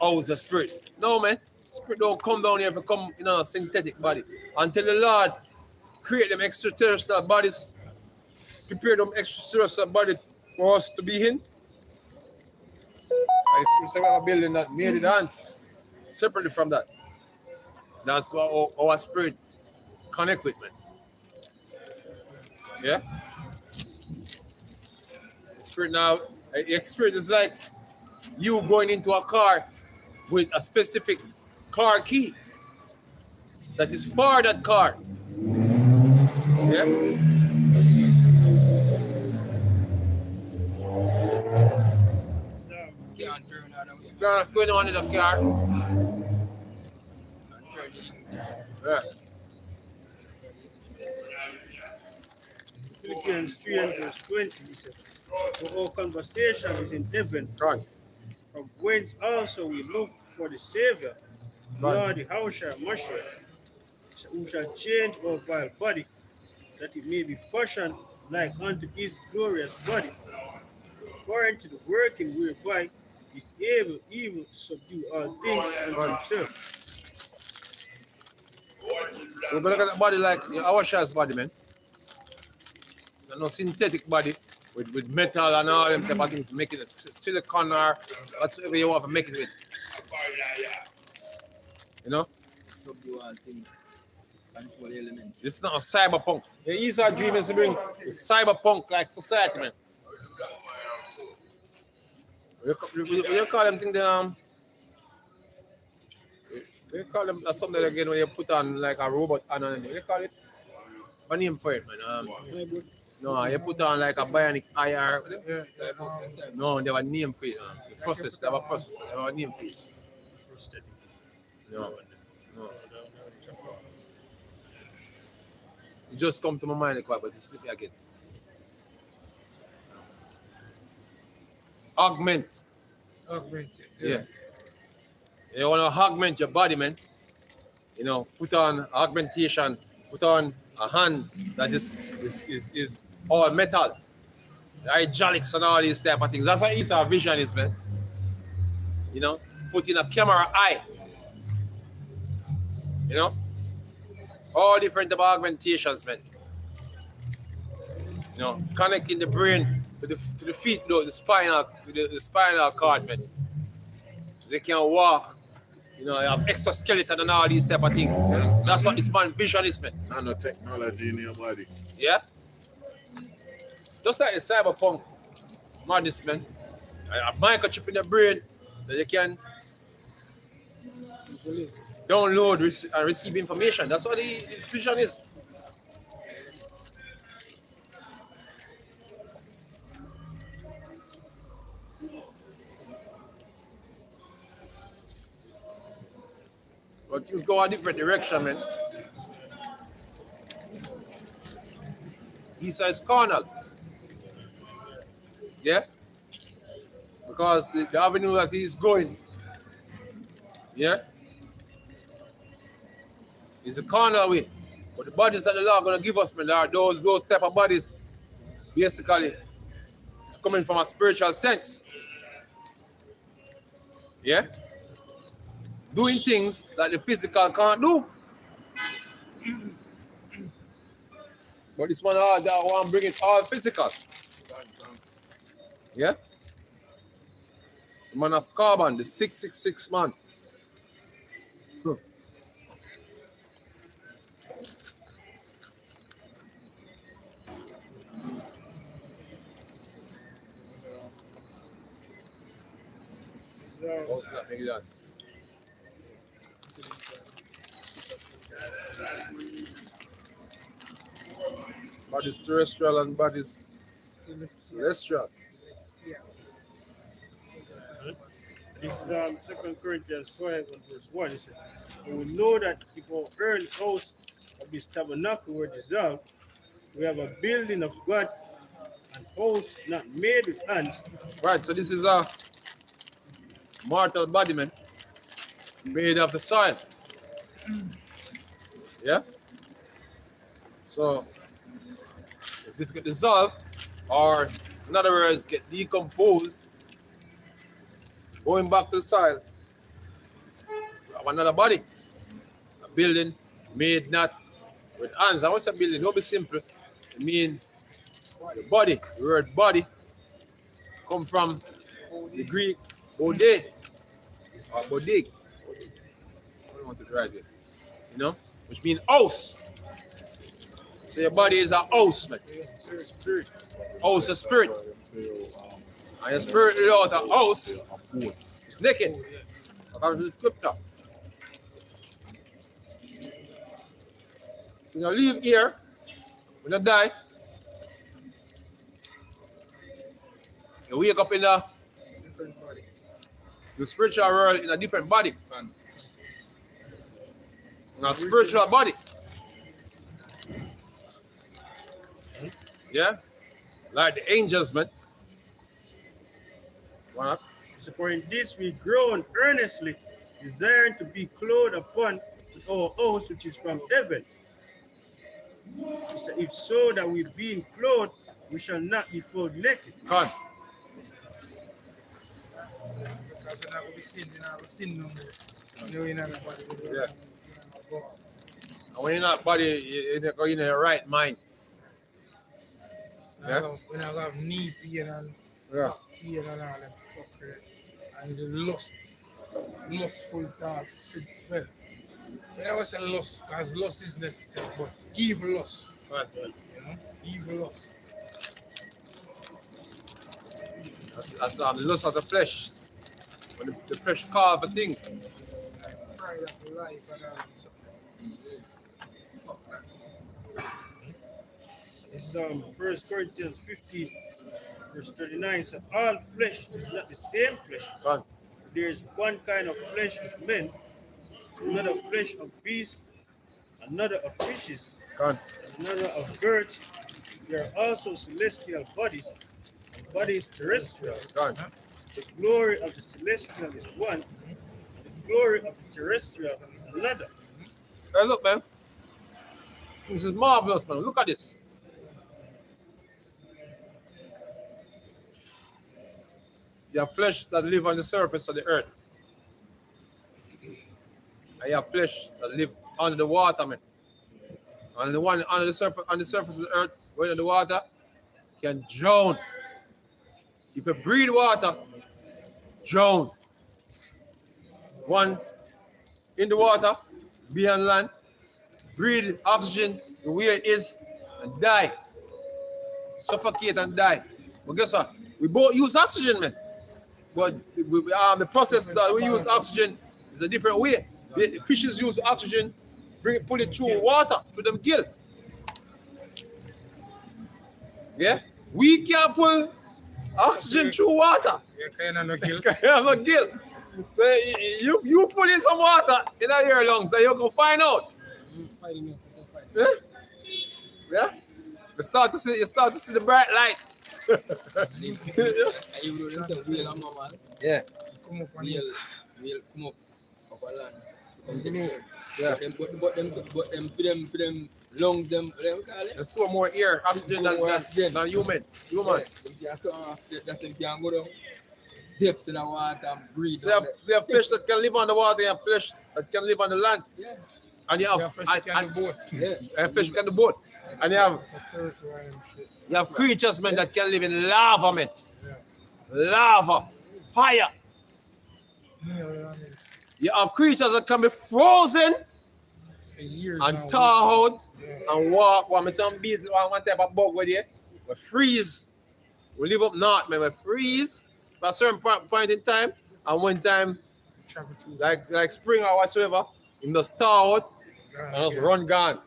How's the spirit? No, man. Spirit don't come down here to become, you know, a synthetic body. Until the Lord create them extraterrestrial bodies, prepare them extraterrestrial body for us to be in. I still have a building that made it hands separately from that. That's what our spirit connect with, man. Yeah? Spirit now, spirit is like you going into a car with a specific car key that is for that car. Yeah? So, Can't turn out of it. Going on in the car. Yeah. Philippians 3 and verse 20, he said, for our conversation is in heaven, Right. from whence also we look for the Savior, Right. Lord Yahushua Mashiach, who shall change our vile body, that it may be fashioned like unto his glorious body, according to the working whereby he is able even to subdue all things unto himself. So we're gonna look at the body like our Shah's body, man. No synthetic body with metal and all them type of things, make it a silicone or whatsoever you want to make it with. You know? Subdue all things. control the elements. It's not a cyberpunk. The East dream is to bring a cyberpunk like society, man. You call them thing you call them something again when you put on like a robot on it. You call it a name for it, man. No, you put on like a bionic IR. No, they have a name for it. The process, they have a process. They have a name for it. Prosthetic. No. It just come to my mind but it's slipping again. Augment. Augmented. Yeah. You want to augment your body, man. You know, put on augmentation, put on a hand that is all metal. The hydraulics and all these type of things. That's what ESA vision is, man. You know, put in a camera eye. You know? All different type of augmentations, man. You know, connecting the brain to the feet, though, the spinal cord, man. They can walk. You know, you have exoskeleton and all these type of things. That's what this man vision is, man. Nanotechnology in your body. Yeah? Just like the cyberpunk madness, man. A microchip in the brain that you can download and receive information. That's what his vision is. But things go a different direction, man. East is carnal. Yeah? Because the avenue that he's going, yeah, is a carnal way. But the bodies that the Lord gonna give us, man, are those type of bodies, basically coming from a spiritual sense. Yeah? Doing things that the physical can't do. But this one, I want to bring it all physical. Yeah? The man of carbon, the 666 man. Bodies terrestrial and bodies celestial. This is 2 Corinthians 5 and verse 1. It says, and we know that if our earthly house of this tabernacle were dissolved, we have a building of God, and house not made with hands. Right, so this is a mortal body, man, made of the soil. Yeah? So, if this get dissolved, or in other words, get decomposed, going back to the soil, we have another body. A building made not with hands. I want a building, don't be simple. I mean, the body, the word body, come from the Greek bode or bodig. I don't want it right here. You know? Which means house. So your body is a house, man. Spirit. House is spirit. And your spirit without a house is naked. According to the scripture. When you leave here, when you die, you wake up in the Different body. spiritual world in a different body. In a spiritual body. Yeah? Like the angels, man. What? So for in this we groan earnestly, desiring to be clothed upon with our house which is from heaven. So if so that we being clothed, we shall not be found naked. Come on. Because we're not going to be sin, we're not going to sin no more. You're in our body. Yeah. And when you're not body, you're in your right mind. Yeah? We're not going to have knee pain and Yeah. pain and all that fuck with it. And the lustful thoughts. Well, When I was a lust, because lust is necessary, but evil lust, Right. you know, evil lust. That's the lust of the flesh. When the flesh call for things. Pride of life and all something. Fuck that. This is 1 Corinthians 15, verse 39. So all flesh is not the same flesh. Gone. There is one kind of flesh of men, another flesh of beasts, another of fishes, Gone. another of birds. There are also celestial bodies, and bodies terrestrial. Gone. The glory of the celestial is one, and the glory of the terrestrial is another. Hey, look, man. This is marvelous, man. Look at this. You have flesh that live on the surface of the earth. And you have flesh that live under the water, man. And the one under the surface of the earth, going in the water, can drown. If you breathe water, drown. One in the water, be on land, breathe oxygen the way it is, and die. Suffocate and die. But guess what? We both use oxygen, man. But the process that we use oxygen is a different way. The fishes use oxygen, pull it through water, through them gill. Yeah? We can pull oxygen through water. Yeah, kind of no guilt. I'm a gill. So you put in some water in your lungs and you can find out. Fighting me. Yeah? Yeah? You start to see the bright light. Yeah. Come up and We'll come up a land. Yeah. But them lungs, them call it. There's so more air, oxygen than human. Human. That's them can go down depths in the water and breathe. So you have fish that can live on the water, you have fish that can live on the land. Yeah. And you have Yeah. fish can do both. And you have creatures, man, that can live in lava, man. Lava, fire. You have creatures that can be frozen and thaw out and walk. One bees, one type of bug with you. We freeze. We live up north, man. We freeze at a certain point in time. And one time, like spring or whatsoever, you just thaw out and just run gone.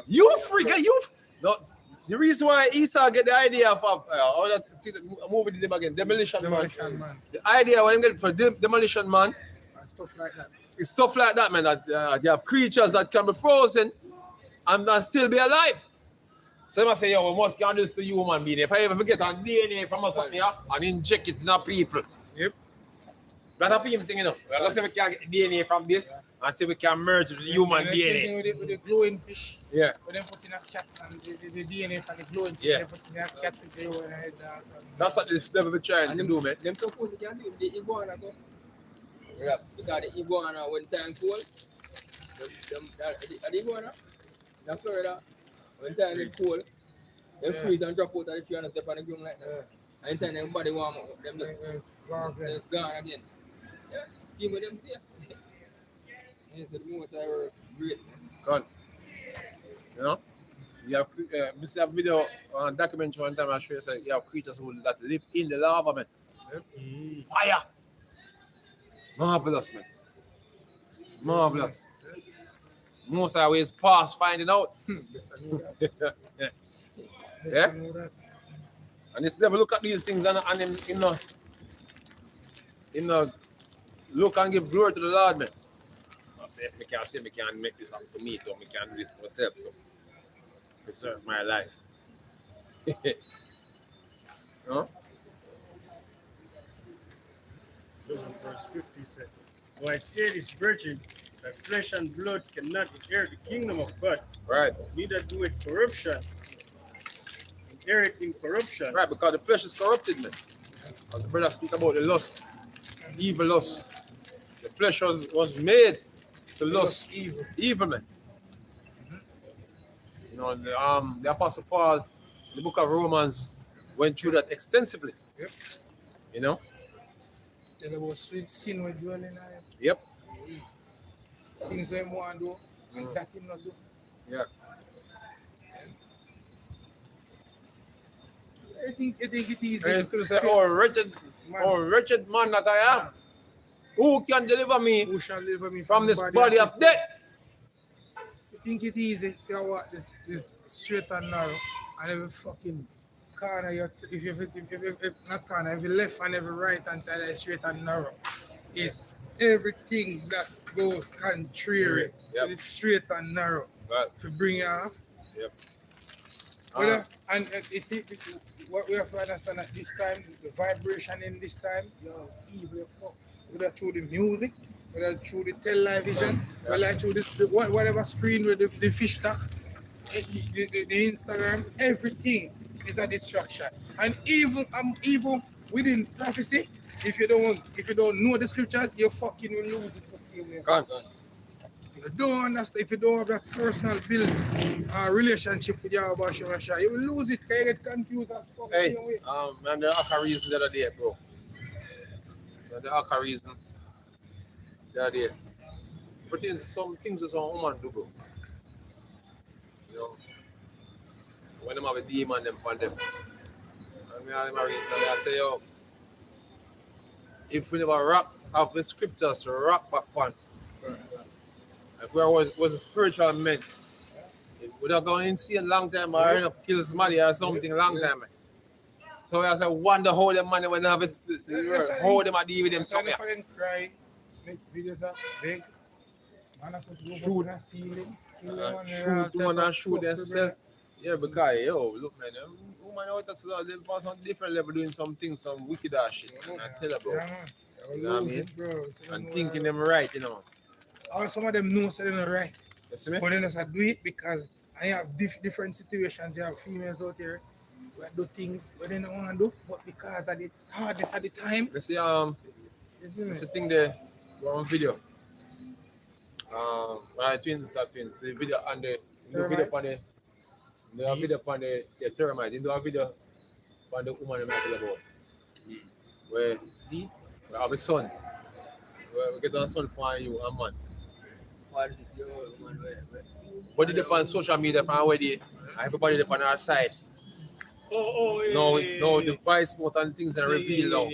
You freak, you. No, the reason why Esau get the idea of movie did them again, Demolition Man. The idea when get for Demolition Man, stuff like that. it's stuff like that, man. That you have creatures that can be frozen and still be alive. So I say, yo, we must get this to human being. If I ever get a DNA from something here and inject it in our people. Yep. That's a film thing, you know. Let's see if we can get DNA from this and see if we can merge with the human DNA. With the glowing fish. Yeah. When they put in a cat and the DNA from the glowing fish, Yeah. they put in a cat to glow and head That's what this devil be trying to do, man. Them suppose they can do the iguana go. Yeah, because the iguana when time cold, the iguana in Florida, when time is cold, they freeze and drop out of the tree and step on the ground like that. And then them body warm up, them it's gone again. Yeah, see where them stay. Yes, the most I works great. Gone. You know? You have a video on documentary one time I show you say you have creatures that live in the lava, man. Fire! Marvelous, man. Marvelous. Most always past finding out. Yeah? And this devil look at these things and look and give glory to the Lord, man. I say, me can't make this happen to me, though. Me can't do this to myself, though. Preserve my life. No? Verse 50 said, "For I say this, brethren, that flesh and blood cannot inherit the kingdom of God, Right. neither do it corruption. Inherit in corruption. Right, because the flesh is corrupted, man. As the brother speak about the lust, evil lust. The flesh was made to lust evil, man. You know, the Apostle Paul, in the book of Romans, went through that extensively. Yep. You know? Tell about sin with dwelling. Yep. things that him want to do, and that him not do. Yeah. I think it easy. And he's going to say, oh, wretched man that I am. Who can deliver me Who shall deliver me from this body of death? I think it easy if you walk this straight and narrow, and every fucking corner, if not corner, every left and every right hand side is straight and narrow. It's everything that goes contrary Yep. to the straight and narrow Right. to bring you off. Yep. And you see, what we have to understand at this time, the vibration in this time, evil fuck. Whether through the music, whether through the television, whether through whatever screen with the fish stock, the Instagram, everything is a distraction. And even within prophecy, if you don't know the scriptures, you fucking will lose it for same. If you don't understand, if you don't have that personal build relationship with Yahweh Shemashah, you will lose it because you get confused as fuck. Hey, same way. man, the Akka reason the other day, bro. The Akka reason the other day. Put in some things that some woman do, bro. You know, when them have a demon them for them. And me and them reason, I say, yo, if we never have the scriptures to rock back on, if we was a spiritual man, it would have gone insane long time or end up kill somebody or something long time. Man. So I say, wonder how them man when have how them are deal with them something. For them cry, make videos up, beg. Man, I could go Shoot. back to the ceiling, Shoot one and shoot themselves. Yeah, because yo, look man, woman out that's they pass on different level doing some things, some wicked ass shit. And I tell her, bro. Yeah, man. You know what I mean? It, bro. And thinking them right, you know. Or some of them know so they're not right. You see me? But they just do it because I have different situations. You have females out there who do things where they don't want to do, but because of the hardness at the time, Let's see, isn't it's a it? thing there, one video. Twins are twins. The video on the video on the termite. You do a video on the woman I'm talking about. Where we have a son. Where we get a son for you and man. 46-year-old woman, But it depends on social media from where they everybody depend on our side. Yeah. No, the vice note and things are revealed now.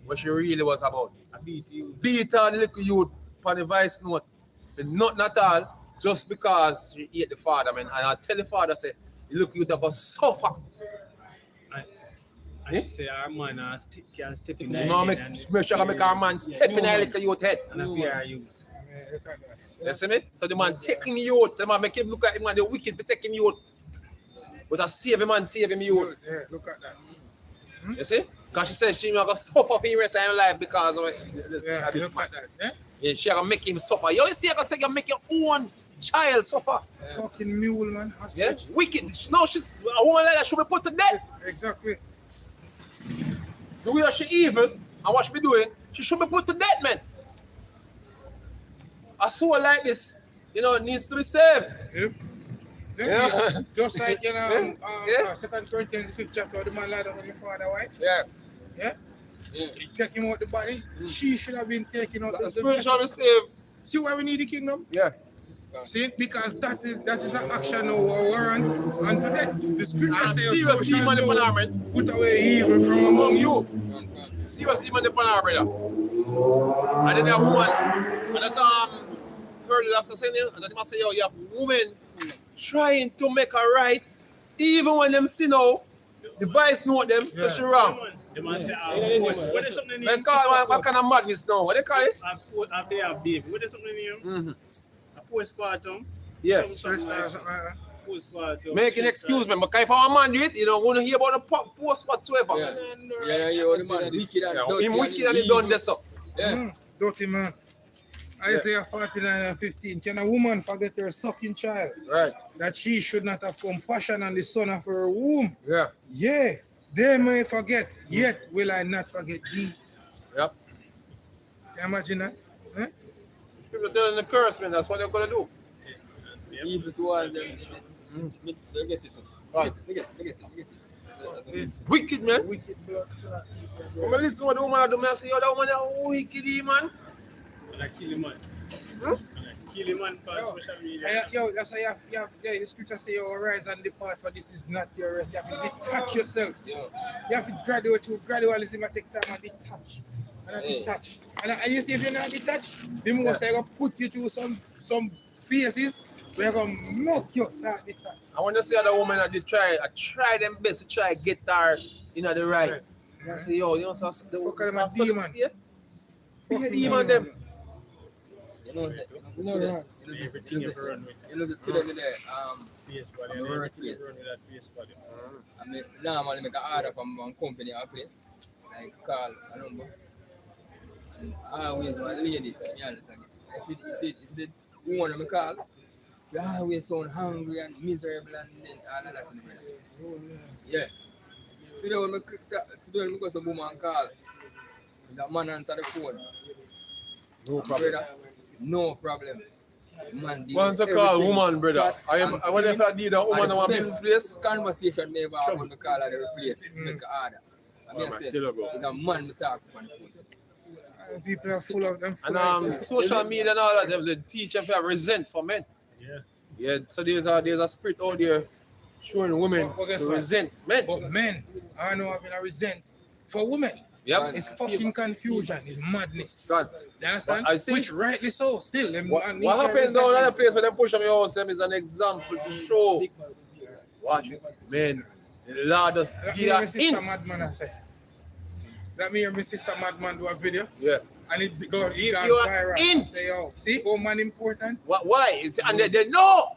What she really was about. I beat you. Beat her little youth on the vice note. Not at all, just because she ate the father, man. And I tell the father, say, you look youth have a suffer. And she say, our man can step in there. No, make sure I make our man step in her little youth head. And I fear you. Yeah, look at that. You see me? So the man taking youth, the man make him look like him and the wicked for taking youth. But I save him and save him youth. Yeah, look at that. You see? Because she said she not gonna suffer for the rest of her life because of this. Yeah, this look man. at that. Yeah? Yeah, she gonna make him suffer. You see, I gonna say you make your own child suffer. Fucking mule, man. Yeah, wicked. No, she's a woman like that should be put to death. Exactly. The way that she evil and what she be doing, she should be put to death, man. A soul like this, needs to be saved. Yep. Yeah. Just like, Yeah. 2 Corinthians 5th chapter, the man lied on the father wife. Yeah. Yeah? He take him out the body. She should have been taken out the Spiritual slave. See why we need the kingdom? Yeah. See, because that is an action or a warrant unto death. The scripture And says, serious "So shall demon upon thou our bread. put away evil from among you." Serious demon upon our brother. And then that woman, and that girl that's saying, and then they say, yo, you have women trying to make her right, even when them sin out, the vice know them, Yeah. so she wrong. The man say, what is something in They your call it, what kind of madness now? What they call it? After you have baby, what is something in you? Mm-hmm. A postpartum. Yeah. Something like Stress, postpartum. Making excuse me, but if our man do it, you don't want to hear about the post whatsoever. Yeah, you the man wicked and dirty. Him wicked and he done this up. Yeah. Dirty man. Isaiah 49:15. Can a woman forget her sucking child, Right. that she should not have compassion on the son of her womb? Yeah. Yeah, they may forget, yet will I not forget thee. Yep. Can you imagine that? Eh? People telling the curse, man, that's what they're going to do. Evil towards them. They get it. Right. They get it. It's Wicked, man. wicked blood. When I listen to what the woman do, I say, yo, that woman is wicked, man. And I kill him, man. Huh? And I kill him on social media. Yo, that's why the scripture say, "Yo, arise and depart, for this is not your rest." You have to detach yourself. Yo, You have to gradualism and take time and detach. And Hey. detach. And you see, if you're not detached, the most they're going to put you through some phases where you're going to knock you start detach. I want to see other woman that they try them best to try get her in the right. I say, yo, you know, so the Fuck them a so demon. stay. Fuck the demon them. you know, Everything you run with you know, today, face body. I'm And very everything you curious. run with that face body. I mean, normally make an order from one company or place, like call a number. And always one lady, you understand? I see the one I call. You always sound hungry and miserable and then all of that. Yeah. Today when I go to woman call, the man answer the phone. No problem. Brother, no problem. Man, Once I call woman, brother. I wonder if I need a woman in one business place. Conversation never have when I call her the place, make an order. I mean, I man, say, tell her, bro. it's a man we talk on the phone. People are full of them. And social media and all that, they teach them to have resent for men. Yeah. Yeah, so there's a spirit out there showing women But guess to what? resent men. But men, I know having a resent for women. Yep. It's fucking confusion. It's madness. God. You understand? But I see- Which rightly so. Still, them man need What to happens resent down in the themselves. place where they push on your house them is an example to show. Watch it, man. The Lord just That give me and my a sister hint. Madman I say. That me and my sister Madman do a video Yeah. and it go Give gone you a viral. hint. Say, oh, see, oh man important. Why? And they know.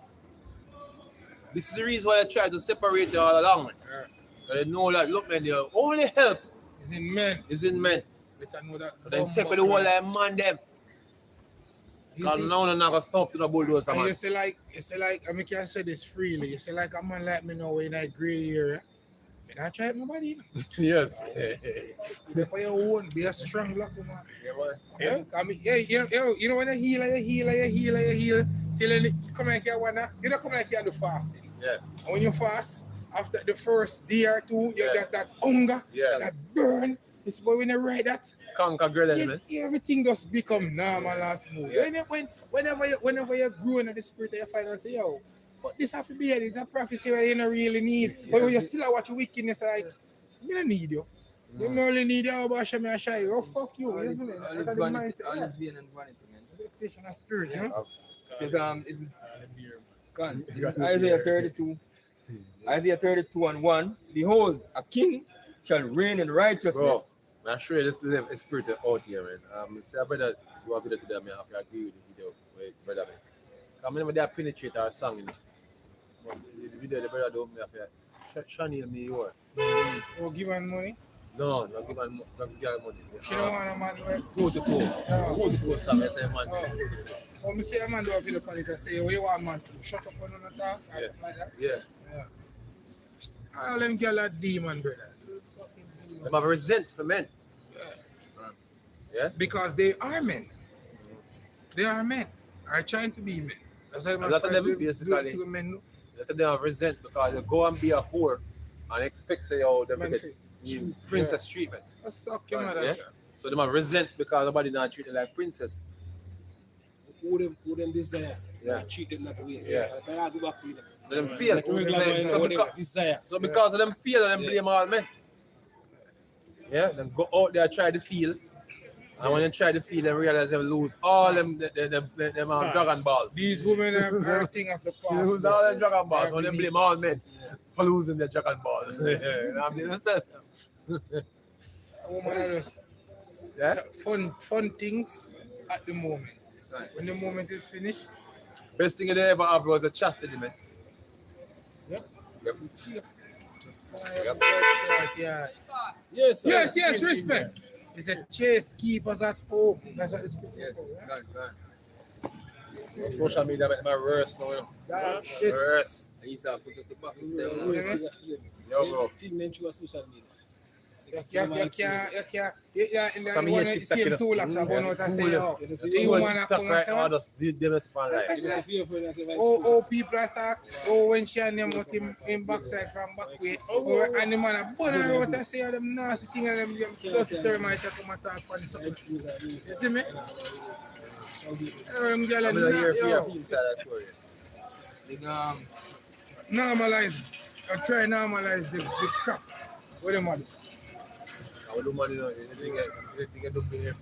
This is the reason why I try to separate you all along. Man. They know that, look, man, your only help It's in men. is in men. Better know that. So then take with the whole like man them. Because now they're not going to stop to the bulldozer, And man. you say like, I mean, can say this freely. You say like a man like me now in that gray area. Me not try it nobody. Yes. Be for your own. Be a strong black woman. Yeah, boy. Yeah, I mean, yeah, you know when you heal, till you come like you wanna, you don't come like you do fasting. Yeah. And when you fast, after the first day or two, you Yeah. get that hunger, Yeah. that burn. It's but when you ride that, Conquer girl element. everything just become normal and smooth. Yeah. Whenever you're growing in the spirit, you find and say, yo, but this have to be it's a prophecy where you don't really need. But when you still watch wickedness, like, you don't need you. You don't only need you, but show me a shy. Oh, fuck you. All this Isn't it? vanity, all this being and vanity, man. Station of spirit, you know? It says, this is Isaiah 32. Isaiah 32 and 1. Behold, a king shall reign in righteousness. I'm sure this live a spirit out here, man. Say, brother, you have video today, man. I have to agree with the video, brother. Man. Come on, they penetrate our song, you know. But the video, the brother don't have to. Shani, me, you are. Oh, give her money. No, not give man, not give her money. She don't want a man where. Go to go. Go to go, Sam. I say, man. Oh, me say a man do a video for it and say, what you want man to? Shut up on the talk, or Yeah. something like that. Yeah. All them girls are demon, brother. They have resent for men. Yeah? Because they are men. They are men. Are trying to be men. That's why A my lot of friend them do basically- to men. Let them have resent because they go and be a whore and expect say, oh, they Men get fit. princess treatment. Let's suck your Right, mother. yeah. sir. So they have resent because nobody not treat them like princess. Who them desire. Yeah. Treat them that way. Yeah. I go back to them. So them feel. Like regular man, So what they because, desire. so because of them feel, them Yeah. blame all men. Yeah, then go out there try to feel. And when they try to feel, they realize they lose all them Dragon Balls. These women are everything of the They lose past. all them Dragon Balls. When they Beneath blame all us. men for losing their Dragon Balls. Yeah, I mean, myself. A woman are just Yeah. fun things at the moment. Right. When the moment is finished, Best thing they ever have was a chastity, man. Yep. Yep. yeah. Yes, sir. Yes, respect. It's a chase keepers at home. That's what it's Yes, gone. Social media make my worse now, you know. That shit. Worse. I used to put us the back. Yo, bro. Till men through social media. You can't. And Some then you want here to TikTok, see you know. two lakhs about what I say. Oh, Yes, you School want to TikTok come right now, and say, just did them span life. It's a fear for us. people are talk. Oh, when she and them with him in backside from back way. Oh, and the man a bun out and say all them nasty things and them just termite come and talk on the something. You see me? Them girl I'm gonna hear yo, your side of the story. Like, normalize. I try normalize the crap. What them want? I would do money, you know, you can do forever.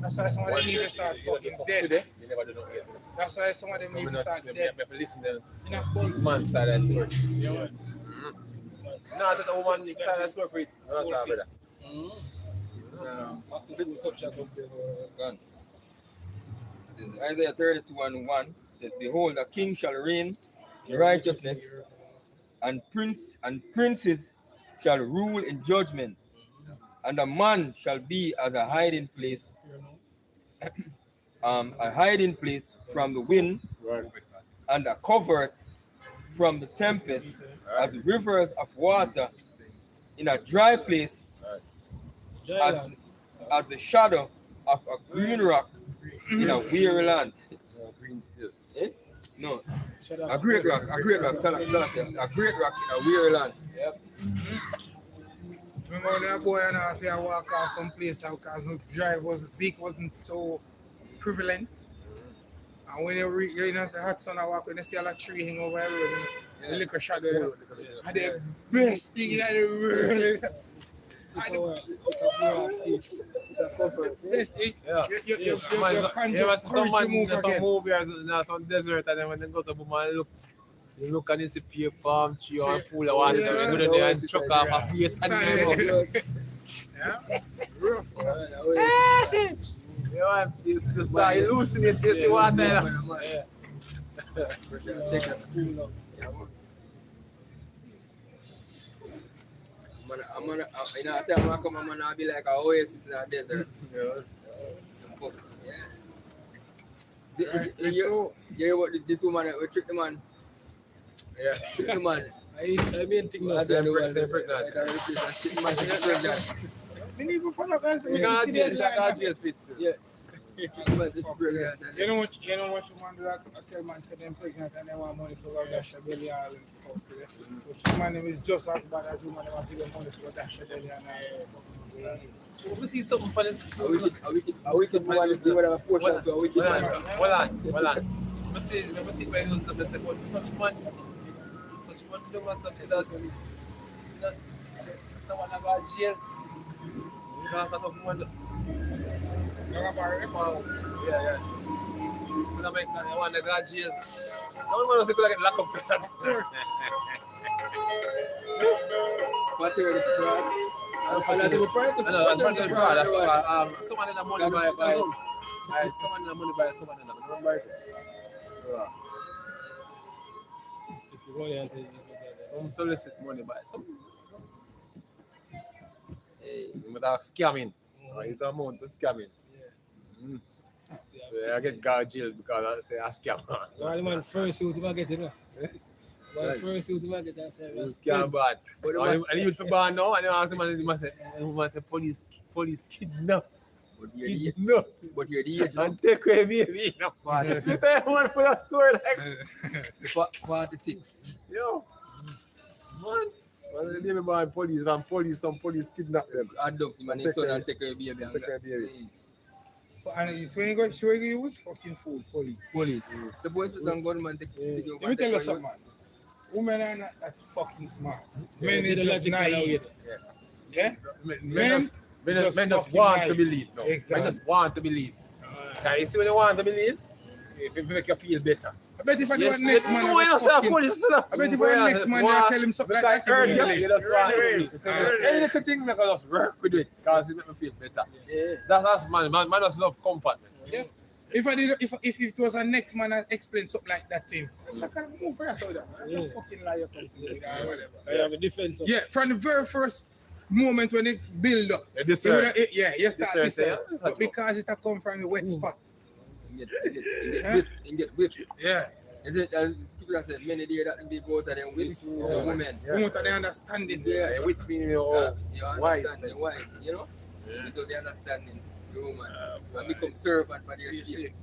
That's why some of them Once need you to start do fucking something dead. today, you never do nothing again. That's why some of them So need I'm to start not, dead. I have to listen to You know, bull. the man's side of the story. Yeah, man. No, I thought the woman side of the story for it. I'm not talking about that. After school subject of the gun. It says Isaiah 32:1 says, "Behold, a king shall reign in righteousness, and princes shall rule in judgment, and a man shall be as a hiding place, from the wind, and a covert from the tempest, as rivers of water in a dry place, as the shadow of a green rock in a weary land." Green still. Eh? No, a great rock, a great rock, a great rock in a weary land. Yep. Remember when that boy and I had to walk out some place because the vehicle wasn't so prevalent. And when you know the hot sun I walk when you see all that tree hang over everywhere, the little shadow, you know, and the best thing in the world. Best thing. Yeah. You Man, can't you just some courage man, to move there's some again. movie or some desert, and then when they go to the man, you look and you see a palm tree or a pool of water, so you go there and chuck off a piece and then Yeah. Rough. you know, it's the start hallucinates, you see water. Check that. I'm gonna, you know, time I come, I'm gonna be like a oasis in a desert. But, yeah. You hear what this woman we trick the man? Yeah. Trick the man. I mean, think I not. don't know Say why. pregnant. Trick the man, say pregnant. We need to follow guys. You can't jail, check jail fits. Yeah. Trick the man, say pregnant. You know what you man do? I tell man say them pregnant and they want money for go dash a belly all and fuck with it. Which man name is just as bad as woman want to give them money for go dash a belly and We see something for this. A wicked man is doing whatever portion to a wicked man. Hold on. We see when you start to say, what such man do something that someone about jail. Because I don't want to. Yeah. When I make that, I want to go to jail. No one wants to go like lock up that. Paternity fraud. Paternity fraud. That's why someone in the money by someone in the money by someone in the money. Remember it? Some solicit money by some. With a scamming. It's a amount to scamming. So I get got jail because I say a scam. Why the man first you to get it, no? Why first you to get that? Scam bad. And you for ban now, and I ask him, man say police kidnap. But you're the No. but you're the age now. And take away baby. No. You say one for a story like 46. yo. Man. Well, they never buy police, some police kidnap them. Adopt him and his son and take her baby and Take her baby. and it's when you go show you was fucking fool police. police. The boys is and gunman take you. Let me tell you something, man. Women are not that fucking smart. Men is just naive. Yeah? Men just fucking want naive. to believe. No. Exactly. Men just want to believe. Can you see when you want to believe? If it make you feel better. I bet if I do Yes, one next man, no, you don't say fucking, police. I bet if I next man, I tell him something like that. he will You believe. just want to believe. Any little thing make us just work with it because it make me feel better. Yeah. That's man just love comfort. Yeah. If I did, if it was a next man, I explain something like that to him. It's like a move for us all that. Man. Don't fucking lie or whatever. I have a defense of Yeah, from the very first moment when it build up, This you woulda- you start sir, this, say, yeah, but because it a come from the wet spot. You get whipped. Yeah. Is it as people said many days that be both of them whips the women. We want the understanding. Yeah. Yeah, which meaning you know, You wise. understand the wise, you know? Without the understanding the woman. And become servant for their You see, sake.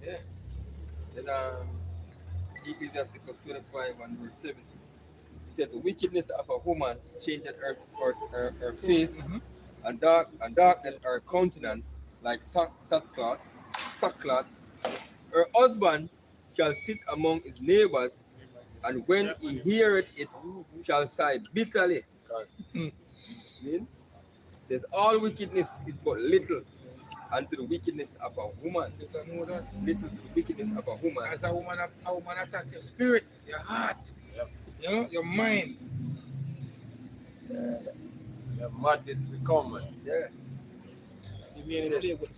Yeah. There's Ecclesiasticus 25 and verse 17. It says the wickedness of a woman changeth her face, and darkness her countenance, like sackcloth. Her husband shall sit among his neighbors, and when he heareth it, shall sigh bitterly. Mean? There's all wickedness is but little unto the wickedness of a woman. You don't know that. Little to the wickedness of a woman. As a woman attack your spirit, your heart, you know, your mind. The madness will come, man. Yeah. You mean play with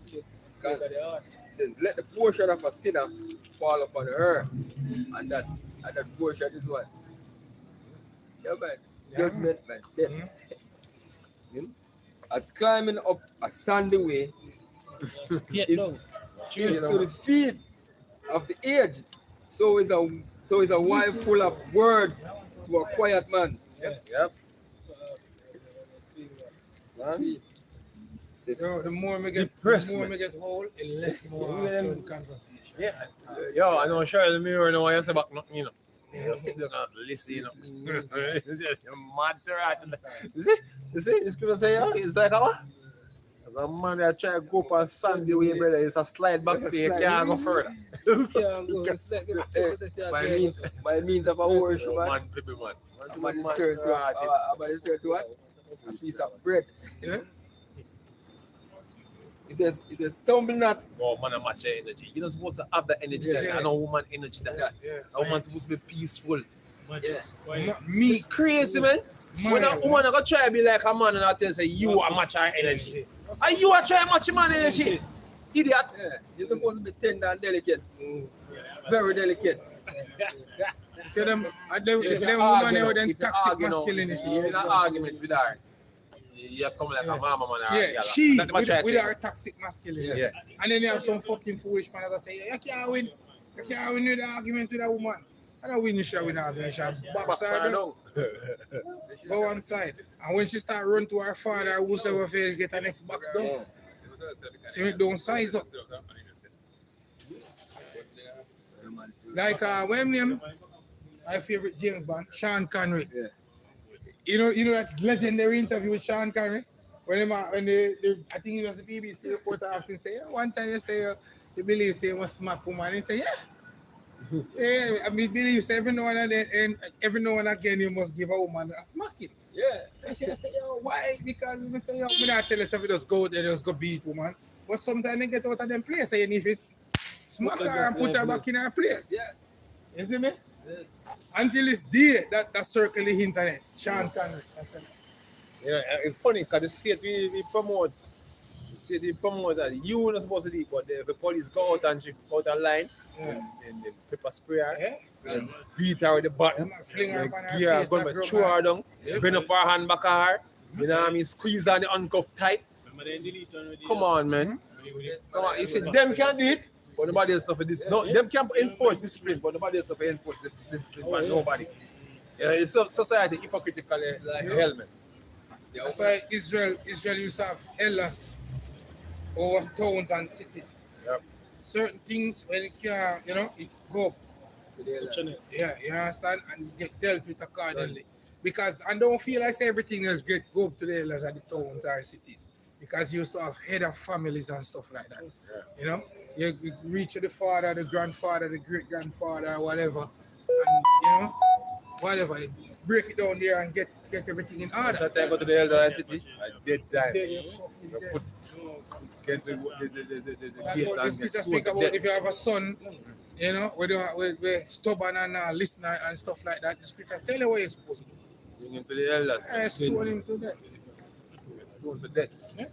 the heart. It says, let the portion of a sinner fall upon her. And that portion is what? Yeah, man. Judgment, man. Death. You know? As climbing up a sandy way is to the feet of the aged, so is a wife full of words to a quiet man. Yep. See? The more me get hold, the less more some conversation. Yeah. Yo, I know Charlie Mirror know what you say about nothing, you know. You still not listen, you know. You're mad to right. You see? This people say, yeah, it's like what? As a man that try to go up on Sunday way, brother, it's a slide back there, you can't go further. By means of a worship, man. Man, people, man. A man is turned to what? A piece of bread. Yeah? It says, stumble not. Oh, man, I'm much energy. You're not supposed to have that energy. Yeah. I know woman energy that. Yeah. A woman's supposed to be peaceful. Not me. It's crazy, man. When a woman gonna try to be like a man and I tell say you are much high energy. And you are trying much man energy. Idiot. Yeah. You're supposed to be tender and delicate. Very delicate. So them women with them toxic masculinity. You're in an argument with her. You're coming like a mama man. Yeah, she with her toxic masculinity. Yeah. And then you have some fucking foolish man that say, you can't win with the argument with a woman. I don't win, you should win the argument. You should box her down. Go one side. And when she start run to her father, whosoever fail, get her next box down. Yeah. See it don't size up. Like when name my favorite James Bond, Sean Connery. Yeah. You know that legendary interview with Sean Connery? When they I think it was the BBC reporter asking, say, one time you say you believe say you must smack woman, and say, yeah. Yeah, I mean believe say every now and again you must give a woman a smacking. Yeah. And she say, yo, why? Because we say, yo, me not tell us if you just go there, just go beat woman. But sometimes they get out of them place, and if it's smack her and put her back in her place. Yeah. You see me? Yeah. Until it's there, that circle the internet. Sean Connery. Yeah, it's funny because the state we promote. The state we promote that you're not supposed to do it, but the police go out and she out a line and then pepper spray her. Yeah. And beat her with the button. Fling her up on her Yeah, face go and and grab throw her down. Yep. Bring up her hand back at her. You know what I mean? Squeeze her the handcuff tight. Come on, man. Come on. You see, them can't do it, but nobody else for this. No, them can't enforce discipline, but nobody else for enforce discipline. But nobody. Yeah, it's society hypocritical like hell, man. That's why Israel used to have elders over towns and cities. Yep. Certain things when it can, it go up. Yeah, you understand? And get dealt with accordingly. Because I don't feel like everything is great go up to the elders at the towns or cities. Because you used to have head of families and stuff like that. Yeah. You reach to the father, the grandfather, the great grandfather, whatever. And whatever. You break it down there and get everything in order. So I go to the elder city, dead time. Put against the gate and This get speak stoned to about death. if you have a son, we're stubborn and listener and stuff like that. The scripture tell you what you're supposed to do. Bring him to the elders. Stone him to death. Get stoned to death. Yeah.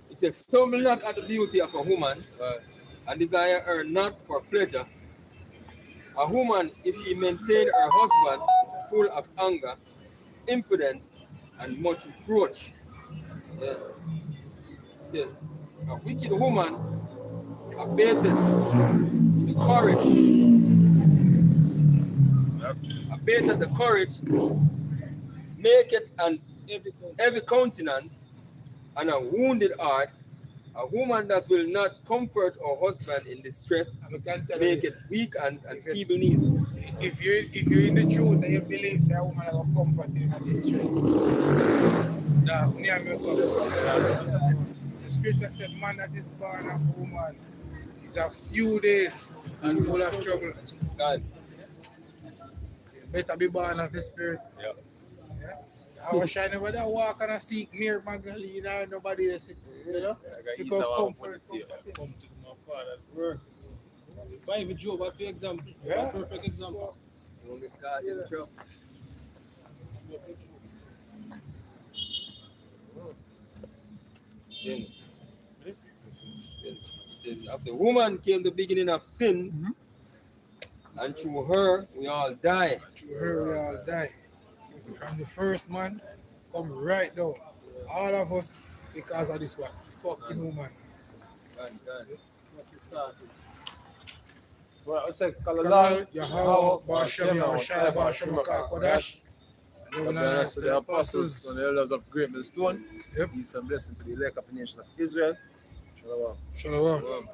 It says, stumble not at the beauty of a woman, and desire her not for pleasure. A woman, if she maintain her husband, is full of anger, impudence, and much reproach. Yeah. It says, a wicked woman abated the courage, make it an heavy countenance, and a wounded heart. A woman that will not comfort her husband in distress, make it weak hands and feeble knees. If you're in the truth and you believe say a woman will comfort you in a distress, That me and myself. The scripture said, man that is born of woman is a few days and full of trouble. God. Better be born of the spirit. Yeah. I wish I never done walk and I seek mere Magdalena and nobody else, you know? Because comfort. Come to my father's word. But even Job, what for example? Yeah. A perfect example. Don't get caught in trouble. Then, says, of the woman came the beginning of sin, and through her we all die. Through her we all die. From the first man, come right down. All of us because of this one. Fucking woman. God. What's it started? Well, I say, Kalal, Yahweh, Bashem, Yahushua, Bashem, Kodash. Covenants to the apostles and the elders of Great Millstone. Yep. Peace and blessing to the elect of the nation of Israel. Shalom. Shalom. Shalom.